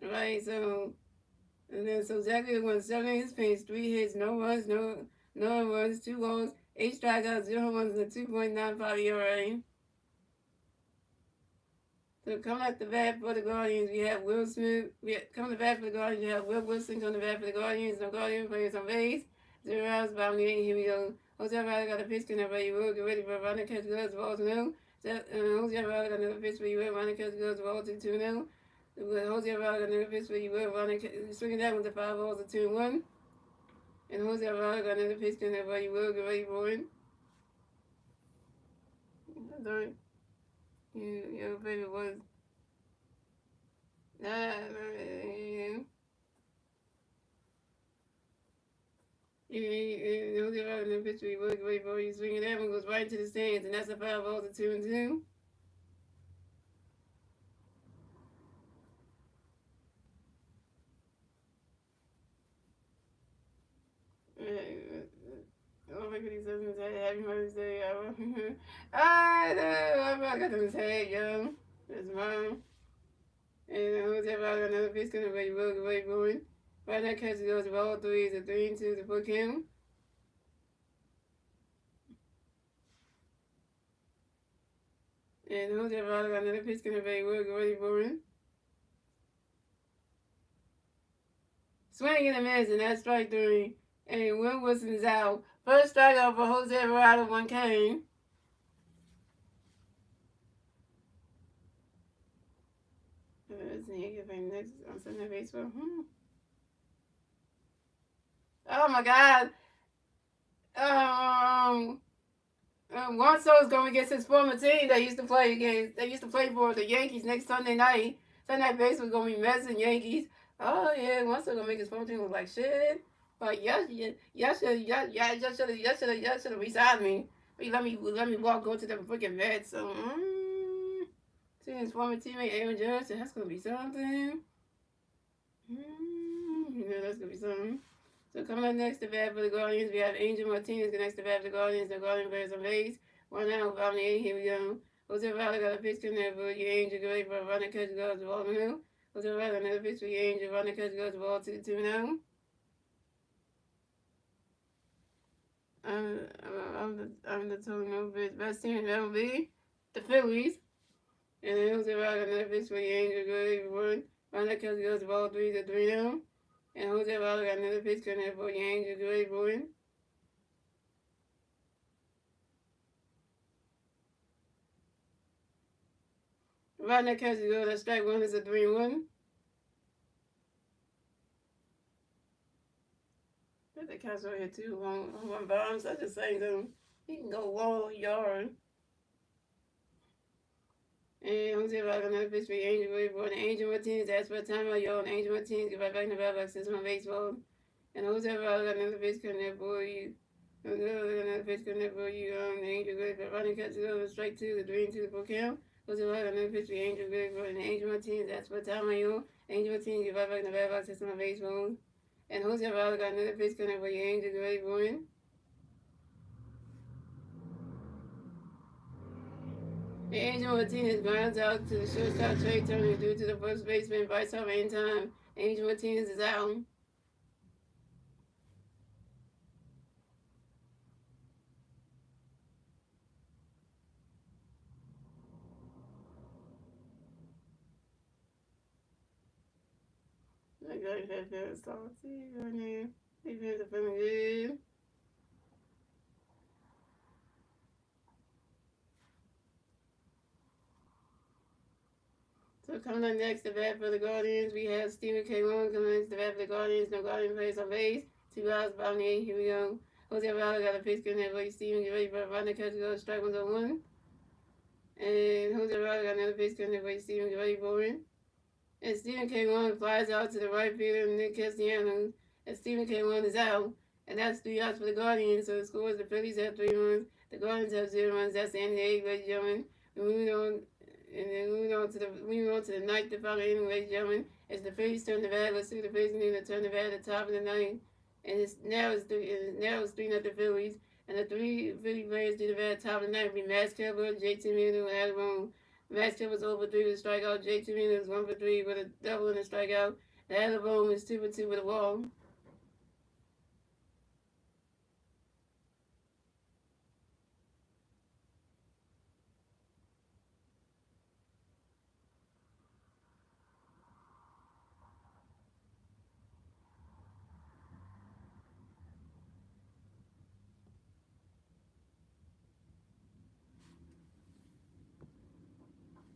Speaker 1: Right, so Zach Willis won 7 in his pace, 3 hits, no runs, no runs, 2 walks, 8 strikeouts, 0 runs, and a 2.95 ERA. So coming at the bat for the Guardians, we have Will Smith. Coming to bat for the Guardians, we have Will Wilson coming to bat for the Guardians. No Guardian players on base. 0 outs, bottom of the 8th. Here we go. Jose Alvarado got a pitch, can everybody will get ready for a runner catch gloves, ball 2-0. Jose Alvarado got another pitch for you will, runner catch gloves, ball 2-0. Jose Alvarado got another pitch for you will, runner swinging that with the 5 balls, a 2-1. And Jose Alvarado got another pitch, can everybody will get ready for it. Sorry. Your favorite was Jose Alvarado another pitch, we will get ready for it. Swinging that one goes right into the stands, and that's a 5 balls, a 2-2. Oh my goodness, happy Mother's Day. I got his head, yo. His mom. And Jose Alvarado got another pitch coming away, will get ready for it. Right now, catch goes to all 3, it's a 3-2 to book him. And Jose Alvarado got another pitch coming away, will get ready for it. Swing and a miss, and that's strike 3. And Will Wilson's out. First strikeout for Jose Alvarado, 1 K. Let's see, next on Sunday baseball. Oh my God. Juan Soto's going against his former team they used to play against. They used to play for the Yankees next Sunday night. Sunday night baseball is going to be Mets and Yankees. Oh yeah, Juan Soto's going to make his former team look like shit. Like y'all should have resigned me. But let me go to the freaking Mets. So seeing his former teammate Aaron Judge, that's gonna be something. Yeah, that's gonna be something. So coming up next to bat for the Guardians, we have Angel Martinez next to bat for the Guardians. The Guardian players on base. 1 out, bottom of the 8th. Here we go. Jose Riley got a pitch in there for your Angel. Get ready for a running catch goes to ball middle. Jose Riley another pitch for your Angel. Running catch goes to ball 2 now. I'm the total no bitch. Best team in MLB, the Phillies. And then Jose Riley another pitch for your Angel. Get ready for one. Running catch goes to ball 3 now. And Jose Riley got another pitch in there for your Angel. Get ready for one. Right now, catch go. That strike one is a 3-1. But the catch right here too. One bombs. I just saying to him, he can go long yard. And Jose Riley another pitch for Angel Wade for the Angel Martinez. That's for timeout, y'all. And Angel Martinez get right back in the battle box. This one baseball. And Jose Riley got another pitch coming there for you. Another pitch coming there for you. The Angel Wade for running catch go. Strike two. The 3-2 for count. Jose Riley got another pitch for Angel Wade for the Angel Martinez. That's for timeout, y'all. Angel Martinez get right back in the battle box. This one baseball. And Jose Riley got another pitch coming for your Angel Wade for him. The Angel Martinez grounds out to the shortstop Trey Turner due to the first baseman Bryce Harper in time. Angel Martinez is out. I got that good salty right there. Defense are feeling good. So coming up next, the bat for the Guardians, we have Stephen K. Long coming next, the bat for the Guardians. No Guardian players on base. 2 outs, bottom of the 8th. Here we go. Jose Riley got a pitch in there for you, Stephen. Get ready for a running catch go. Strike one's on one. And Jose Riley got another pitch in there for you, Stephen. Get ready for it. And Stephen K. Long flies out to the right fielder, Nick Castellanos. And Stephen K. Long is out. And that's 3 outs for the Guardians. So the scores, the Phillies have 3 runs. The Guardians have 0 runs. That's the end of the 8th, ladies and gentlemen. And then moving on to the 9th, the final inning, ladies and gentlemen. As the Phillies turn the bat, let's see the Phillies need to turn the bat at the top of the 9th. And it's 3-0 Phillies. And the 3 Philly players do the bat at the top of the 9th. Be Max Kepler, JT Miller, and Adam Rowe. Max Kepler was 0 for 3 with a strikeout. JT Miller was 1 for 3 with a double and a strikeout. And Adam Rowe is 2 for 2 with a walk.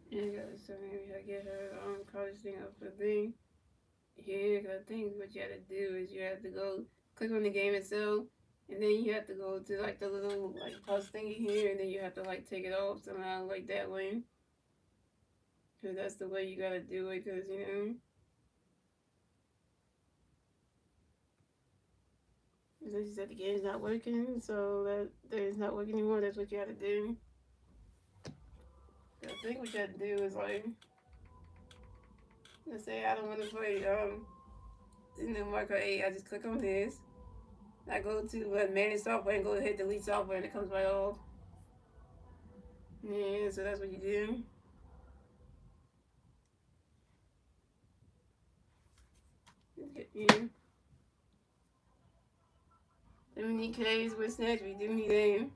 Speaker 1: Yeah, so maybe I get her college thing up for thing. Yeah, because I think what you have to do is you have to go click on the game itself, and then you have to go to like the little like plus thingy here, and then you have to like take it off somehow like that way. Because that's the way you gotta do it. Because as you said, the game's not working, so that is not working anymore. That's what you have to do. I think what you have to do is like, let's say I don't want to play Marco 8. I just click on this. I go to manage software and go hit delete software, and it comes right off. Yeah, so that's what you do. Yeah. Then we need K's with snatch. We do need them.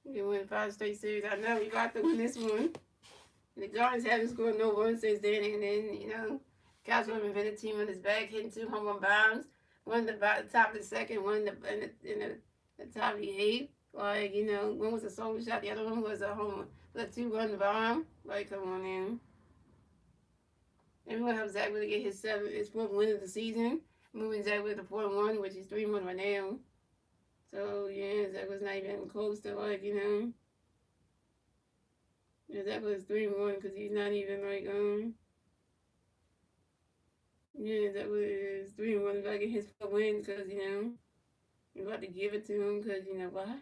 Speaker 1: We win 5 straight series. I know we got to win this one. The Guardians haven't scored no runs since then, and then Cowboys have been a team on his back, hitting 2 home run bombs. One at the top of the second, one in the top of the 8th. Like, one was a solo shot, the other one was a home run. The 2-run bomb. Like, come on in. And we're gonna have Zach really get his 4th win of the season, moving Zach with the 4-1, which is 3-1 right now. So yeah, Zach was not even close to yeah, Zach was 3-1 because he's not even yeah, that was 3-1 if I get his 4 wins because you about to give it to him because why?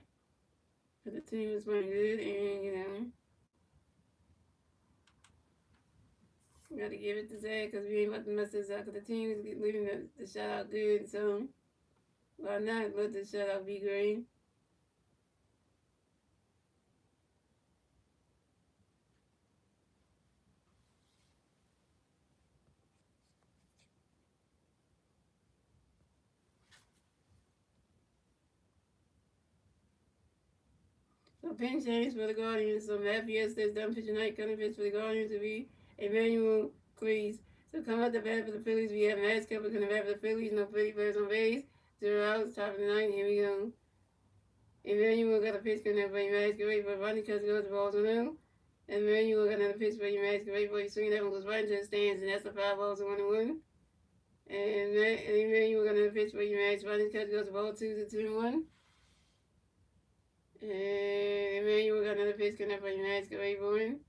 Speaker 1: Because the team was playing good and Got to give it to Zach because we ain't about to mess this up because the team is leaving the shutout good. So why not let the shutout be great? So pinch change for the Guardians. So Matt Fiesta is done pitching night. Coming pitch for the Guardians to be Emmanuel Cleese. So come out the bat for the Phillies. We have Max Kepler coming back for the Phillies. No Philly players on base. 0 outs. Top of the ninth. Here we go. Emmanuel got a pitch coming for Max Kepler. But Ronnie cuts goes the balls on him. Emmanuel got another pitch for Max Kepler. He's swinging that one goes right into the stands, and that's the 5 balls to 1-1. And Emmanuel got another pitch for Max. Ronnie cuts goes the ball 2-2-1. And Emmanuel got another pitch coming for Max Kepler.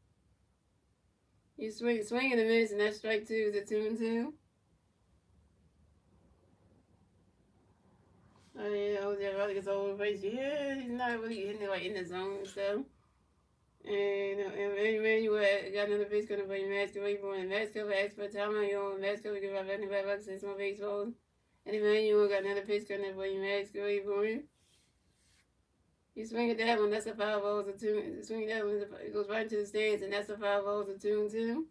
Speaker 1: You swing and a miss, and that's strike 2. Is it 2-2? Oh yeah, Jose Rodriguez gets all over the place. Yeah, he's not really hitting it like in the zone and stuff. And Emmanuel got another pitch coming for Max Kepler. And Max Kepler asked for time on your own. Max Kepler gives out 95 bucks and some baseball. And Emmanuel got another pitch coming for Max Kepler. You swing at that one, that's a 5 balls of 2. Swing that one, it goes right into the stands, and that's a 5 balls of 2-2.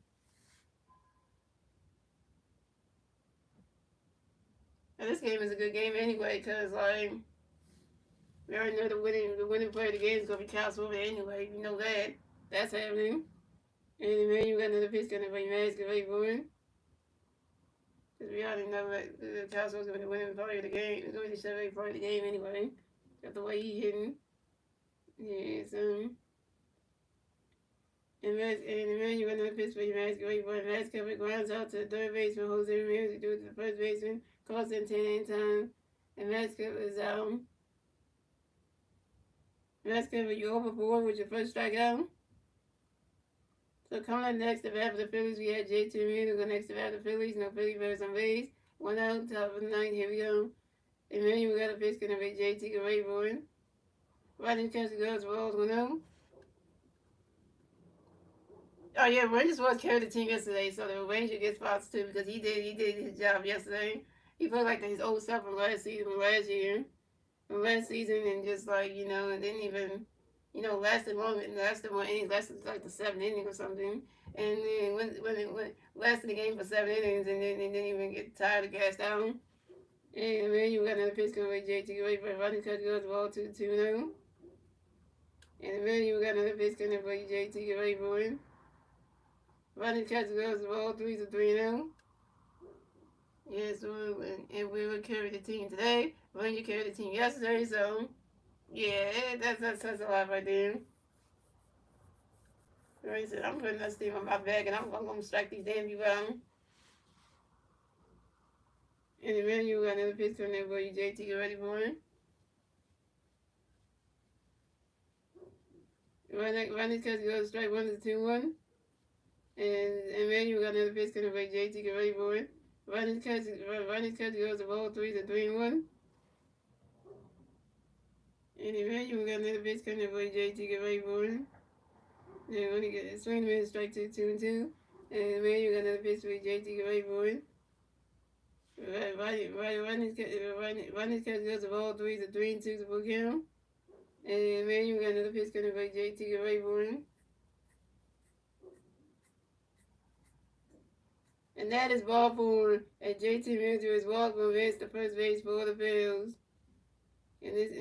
Speaker 1: Now, this game is a good game anyway, because, like, we already know the winning player of the game is going to be Cal Silver anyway. You know that. That's happening. And Emmanuel got another pitch coming for Max Kepler. Because we already know that Cal Silver's going to be the winning player of the game. He's going to be the player of the game anyway. Got the way he hitting. Yeah, so. And Emmanuel got another pitch for Max Kepler. Max Kepler grounds out to the third baseman, Jose Ramirez, to do it to the first baseman. Calls in 10 time. And Max Kepler is out. Max Kepler, you over 4 with your first strikeout. So coming up next, the bat for the Phillies, we had JT Ramirez go next to bat for the Phillies. No Philly players on base. 1 out, top of the ninth. Here we go. Emmanuel got a pitch, gonna be JT Ramirez. Right in catch the girls, balls 1 out. Oh yeah, Rangers was carried the team yesterday, so the Ranger gets spots too because he did his job yesterday. He played like his old stuff from last year, and just like and didn't even lasted long. Lasted 1 inning, lasted like the 7th inning or something. And then when it lasted the game for 7 innings, and then they didn't even get tired of gas down. And then you got another pitch coming with JT away for running cut goes the ball 2-2 now. And then you got another pitch coming for JT away for him. Running catch goes the ball 3-3 now. Yeah, so and we will carry the team today. When you carried the team yesterday, so yeah, that says a lot right there. Right, so I'm putting that team on my back, and I'm gonna strike these damn people out. And then you got another pitch coming there for you, JT. Get ready for him. Running catch goes strike 1-2-1. And then you got another pitch coming for JT. Get ready for it. Running catch goes the ball 3-3-1. And then you got another pitch coming for JT. Get ready for it. Then when you get a swing and strike 2-2-2. And then you got another pitch for JT. Get ready for it. Running catch goes the ball 3-3-2 to full count. And then you got another pitch coming for JT. Get ready for it. And that is ball 4. And JT Miller is walk from base to first base for the Phillies. And this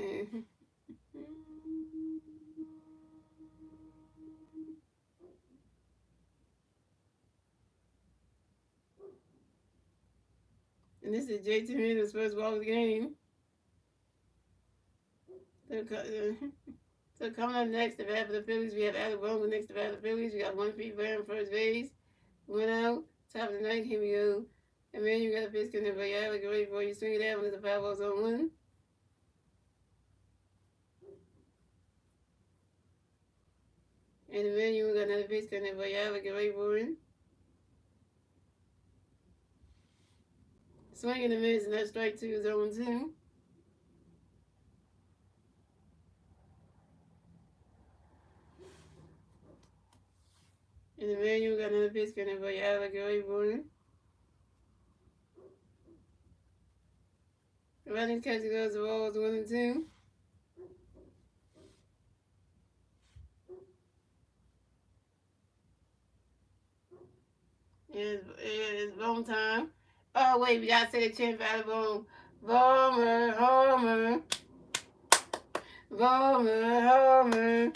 Speaker 1: and this is JT Miller's first ball of the game. So coming up next, the bat for the Phillies, we have Alec Bones next to bat for the Phillies. We got 1 feet player on first base. 1 out. Top of the ninth, here we go. And then you got a pitch coming for Alec. Get ready for you. Swing it out when it's a 5 balls on 1. And then you got another pitch coming for Alec. Get ready for it. Swing and a miss, and that strike 2 is 0-2. And the man, you got another pitch coming for you, Alec Warren. The running catch goes the balls 1-2. It's bone time. Oh, wait, we got to say the chant for Alabama. Boomer, Homer. Boomer, Homer.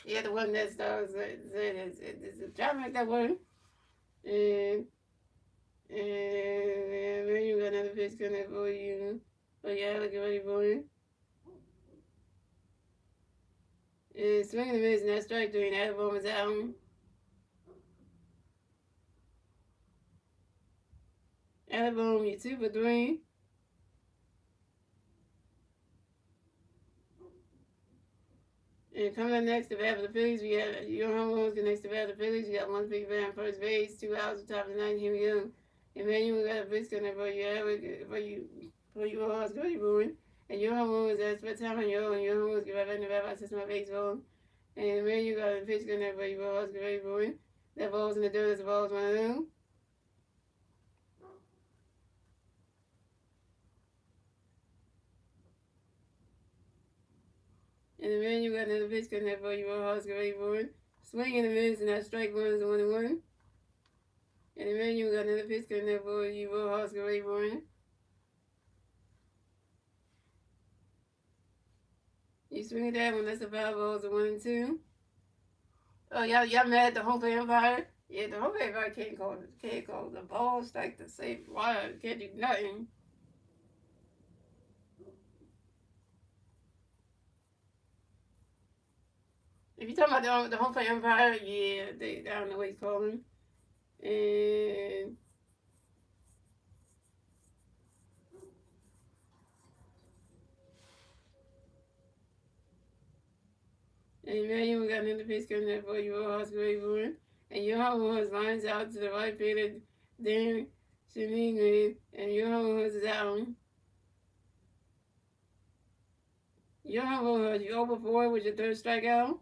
Speaker 1: Yeah, the one that starts. It's trying to make that one. And then you got another pitch coming for you. But yeah, look ready for it. And swinging the miss, and that strike three, and Alabama's out. Alabama, you 2 for 3. And coming up next to bat for the Phillies, we have your home runs next to bat for the Phillies. You got one big bat on first base, 2 outs at the top of the ninth. Here we go. Emmanuel got a pitch coming for you, for you all, Scotty Boone. And your home runs, that's what time on your and your home runs, give out in the bat by system of baseball. And Emmanuel got a pitch coming for you all, Scotty Boone. That ball's in the dirt, the ball's 1-0. And Emmanuel got another pitch coming for you all, Scotty Boone. Swing in the miss, and that strike one is 1-1. And Emmanuel got another pitch coming for you all, Scotty Boone. You swing at that one, that's a foul ball, it's a 1-2. Oh, y'all mad at the home plate umpire? Yeah, the home plate umpire can't call the ball strike the safe line. Can't do nothing. If you're talking about the home plate umpire, yeah, I don't know what he's calling. And Emmanuel got another pitch coming there for you, Hospital. And your home runs lines out to the right fielder, Dan Shanigman, and your home runs is out. Your home runs, you over 4 with your third strikeout.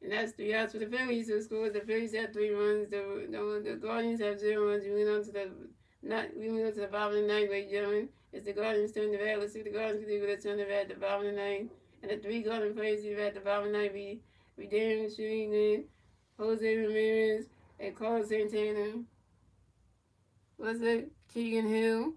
Speaker 1: And that's 3 outs for the Phillies who scored. The Phillies have 3 runs. The Guardians have 0 runs. We went on to the bottom of the ninth, ladies and gentlemen. It's the Guardians turn the bat. Let's see what the Guardians can do with it. Turn the bat at the bottom of the ninth. And the 3 Guardian players who at the bottom of the ninth be Dan Shanigman, Jose Ramirez, and Carlos Santana. What's it? Keegan Hill.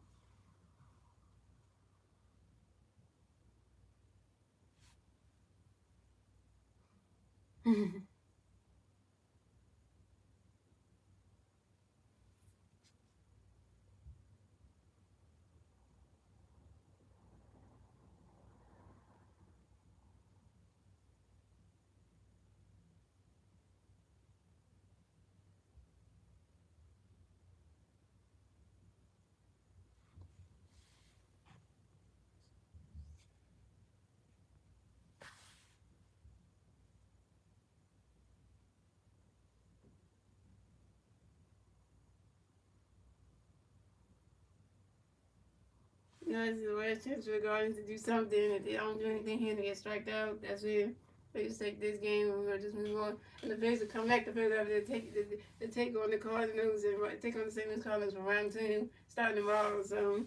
Speaker 1: This is the last chance for the Guardians to do something. If they don't do anything here, they get striked out. That's it. They just take this game and we'll just move on. And the Phillies will come back to Philadelphia to take on the Cardinals and take on the St. Louis Cardinals for round 2 starting tomorrow. So,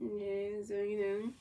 Speaker 1: yeah, so you know.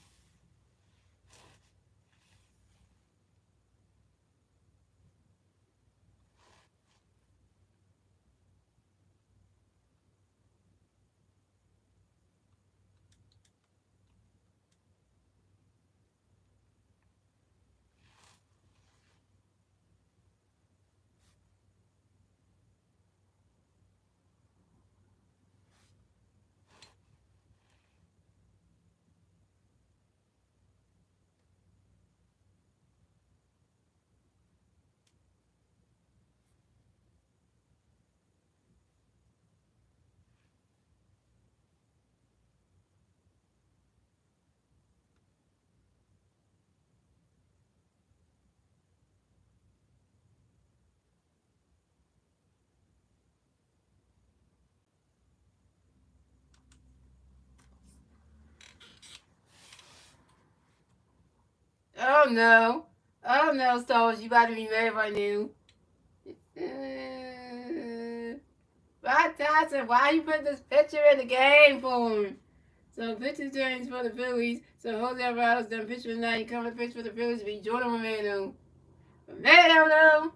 Speaker 1: Oh no. Oh no, Stars, you about to be mad right now. Rod Tyson, why you put this picture in the game for him? So pitcher change for the Phillies. So Jose Alvarez done pitch for tonight. He coming to pitch for the Phillies be Jordan Romano. Romano though.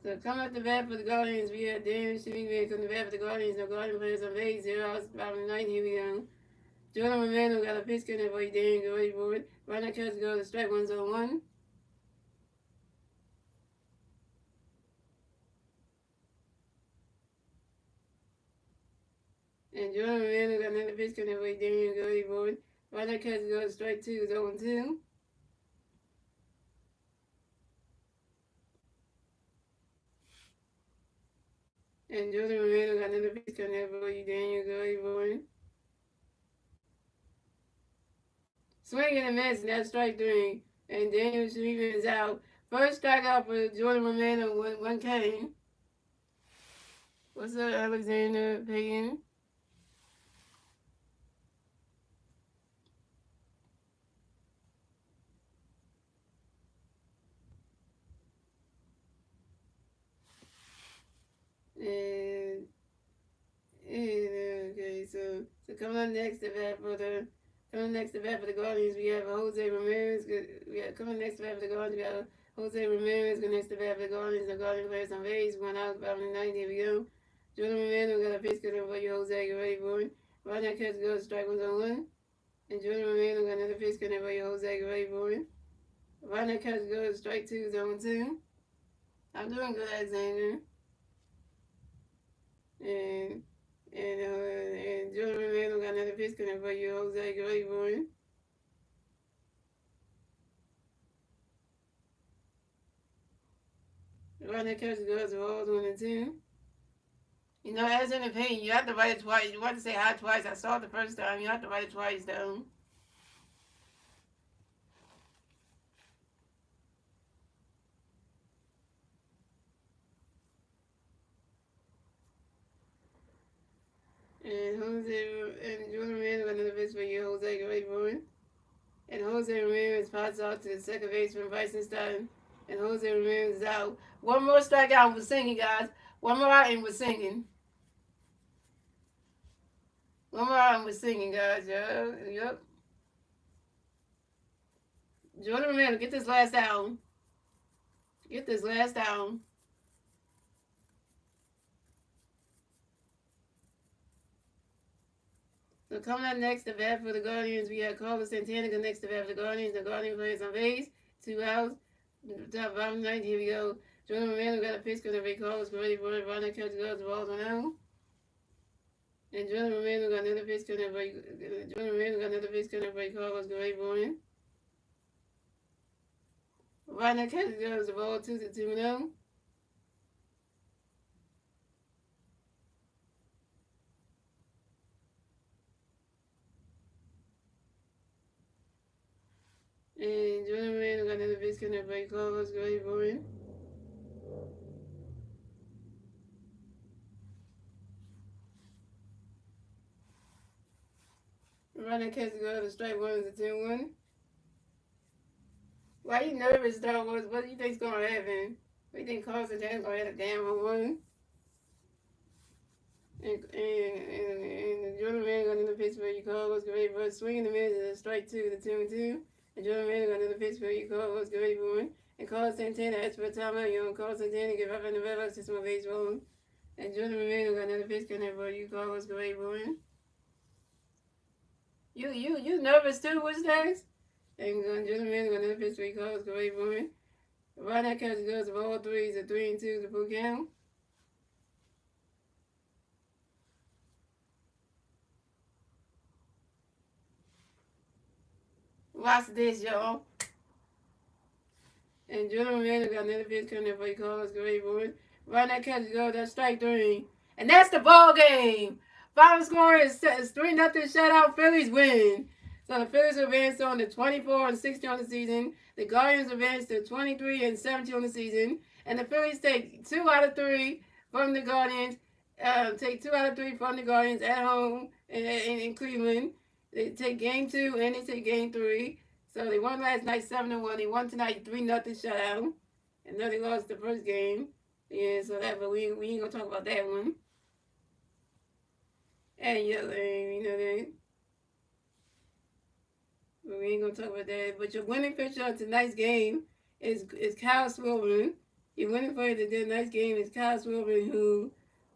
Speaker 1: So coming up the bat for the Guardians, we had Daniel Schmidt coming to bat for the Guardians. No Guardian players on base. 0 outs, bottom of the ninth. Here we go. Jordan Romano got a pitch coming for you, Daniel. Go ready for it. Right now, catch go to strike 1-0-1. And Jordan Romano got another pitch coming for you, Daniel. Go ready for it. Right now, catch go to strike 2 0-2. And Jordan Romano got another pitch coming for you, Daniel. Go ready for it. Swing and a miss, and that's strike 3. And Daniel Schmidt is out. First strikeout for Jordan Romano, 1K. What's up, Alexander Payton? And okay, so coming up next to bat for the Guardians, we have Jose Ramirez. Coming next to bat for the Guardians, we have Jose Ramirez. Going next to bat for the Guardians. The Guardian players on base. 1 out, bottom of the ninth. Here we go. Jordan Romano got a pitch coming for you, Jose. Get ready for it. Right now, catch goes strike 1-1. And Jordan Romano got another pitch coming for you, Jose. Get ready for it. Right now, catch goes strike 2 0-2. I'm doing good, Alexander. And Jordan Romano got another pitch coming for you, Jose. Get ready for it. Right now, catch goes balls 1-2. You know, as in the pain, you have to write it twice. You want to say hi twice. I saw it the first time. You have to write it twice, though. And Jordan Ramirez got another pitch for you, Jose. Get ready for it. And Jose Ramirez pops out to the second baseman, Bryson Sutton. And Jose Ramirez is out. One more strikeout for singing, guys. One more out and we're singing. One more out and we're singing, guys. Yep. Jordan Ramirez, get this last out. Get this last out. So coming up next to bat for the Guardians, we have Carlos Santana go next to bat for the Guardians. The Guardian players on base. 2 outs. Top bottom ninth. Here we go. Jordan Romano got a pitch because of Carlos ready for it. Runner catch goes the balls 1-0. And Jordan Romano got another pitch because of Carlos ready for it. Runner catch goes the ball 2-0. And Jordan Romano got another pitch because of Carlos ready for it. Runner catch goes to strike 1 is a 2-1. Why you nervous, Star Wars? What do you think's gonna happen? What do you think Carlos Santana's gonna have a damn home run? And Jordan Romano got another pitch for you, Carlos ready for it. Swinging the miss is a strike 2 to 2-2. And Jordan Romano got another pitch for you, Carlos ready for it. And Carlos Santana asked for a timeout. You know, Carlos Santana give up in the red light system of baseball. And Jordan Romano got another pitch coming for you, Carlos ready for it. You nervous too? What's next? And Jordan Romano got another pitch for you, Carlos ready for it. Right now, catch goes of all threes, a 3-2 to full count. Watch this, y'all. And Jordan Romano got another pitch coming for you, Carlos ready for it. Right now, catch goes, that's strike 3. And that's the ball game. Final score is 3-0 shutout. Phillies win. So the Phillies advanced on to 24-60 on the season. The Guardians advanced to 23-17 on the season. And the Phillies take 2 out of 3 from the Guardians. Take 2 out of 3 from the Guardians at home in Cleveland. They take game 2 and they take game 3. So they won last night 7-1. They won tonight 3-0 shutout. And then they lost the first game. Yeah, so that, but we ain't gonna talk about that one. And yeah, you know that. But we ain't gonna talk about that. But your winning pitcher of tonight's game is Kyle Swilburne. Your winning player of tonight's game is Kyle Swilburne, who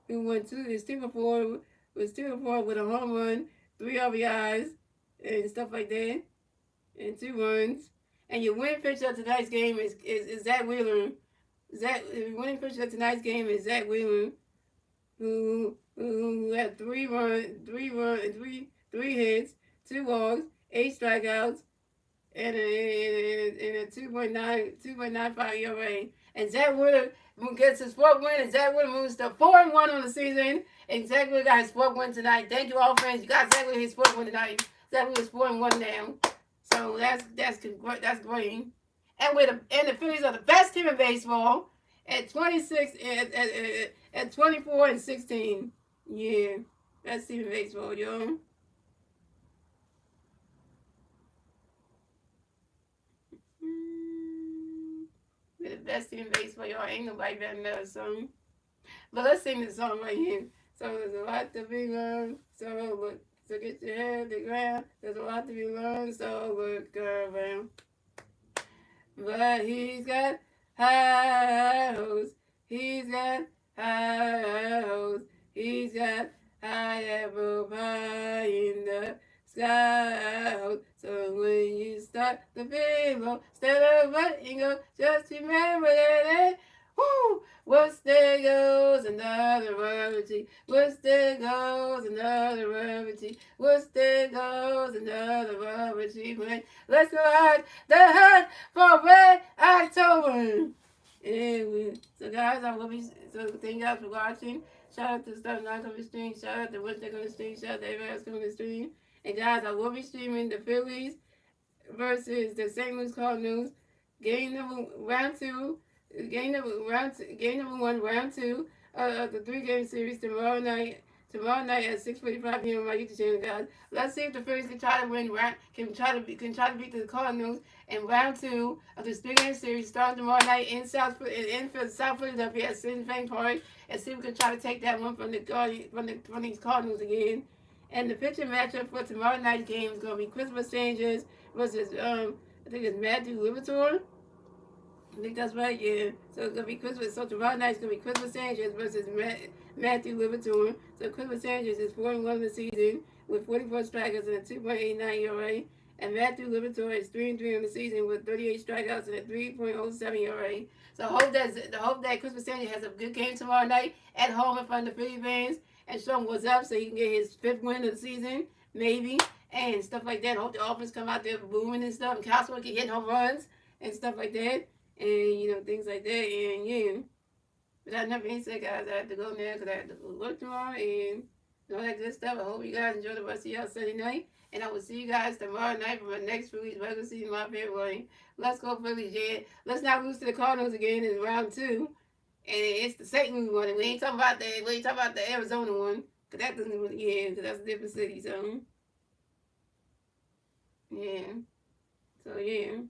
Speaker 1: won is 2 for 4, was 2 for 4 with a home run, 3 RBIs, and stuff like that, and 2 runs. And your winning pitcher of tonight's game is Zach Wheeler. The winning pitcher of tonight's game is Zach Wheeler, who had 3 hits, 2 walks, 8 strikeouts, and a 2.95 ERA. And Zach Wheeler gets his 4th win, and Zach Wheeler moves to 4-1 on the season. And Zach Wheeler got his 4th win tonight. Thank you all, friends. You got Zach Wheeler his 4th win tonight. Zach Wheeler's 4-1 now. So that's great. And the Phillies are the best team in baseball at 24-16. Yeah, best team in baseball, yo. We're the best team in baseball, y'all. Ain't nobody better than us, song. But let's sing this song right here. So there's a lot to be learned. So get your head to the ground. There's a lot to be learned. So look around. But he's got high hopes. He's got high hopes. He's got high apple pie in the sky. So when you start the bingo, instead of letting go, just remember that. Woo! What's there goes another rarity. What's there goes another rarity. What's there goes another rarity. Let's go out the hunt for Red October. So guys, I love you. So thank you guys for watching. Shout out to stuff not on the stream. Shout out to what they're gonna stream. Shout out to everybody that's gonna stream. And guys, I will be streaming the Phillies versus the St. Louis Cardinals. Game number round 2. Game number 1, round 2 of the 3-game series tomorrow night. Tomorrow night at 6:45 p.m. on my YouTube channel, guys. Let's see if the Phillies can try to win. Can try to beat the Cardinals in round 2 of this 3-game series starting tomorrow night in South Philadelphia at Citizens Bank Park, and see if we can try to take that one from these Cardinals again. And the pitching matchup for tomorrow night's game is going to be Christopher Sanchez versus I think it's Matthew Liberatore. I think that's right, yeah. So it's gonna be Christmas. So tomorrow night it's gonna be Christopher Sanchez versus Matthew Liberatore. So Christopher Sanchez is 4-1 in the season with 44 strikeouts and a 2.89 ERA, and Matthew Liberatore is 3-3 in the season with 38 strikeouts and a 3.07 ERA. So hope that Christopher Sanchez has a good game tomorrow night at home in front of the Philly fans and show him what's up so he can get his 5th win of the season, maybe, and stuff like that. Hope the offense come out there booming and stuff, and Castro can hit home runs and stuff like that. And things like that, and yeah. But that never being said, guys, I have to go now because I have to work tomorrow and all that good stuff. I hope you guys enjoy the rest of your Sunday night, and I will see you guys tomorrow night for my next Phillies regular season my February. Let's go Phillies, yeah. Let's not lose to the Cardinals again in round 2, and it's the St. Louis one. We ain't talking about the Arizona one, because that doesn't really, yeah, because that's a different city, so yeah. So yeah.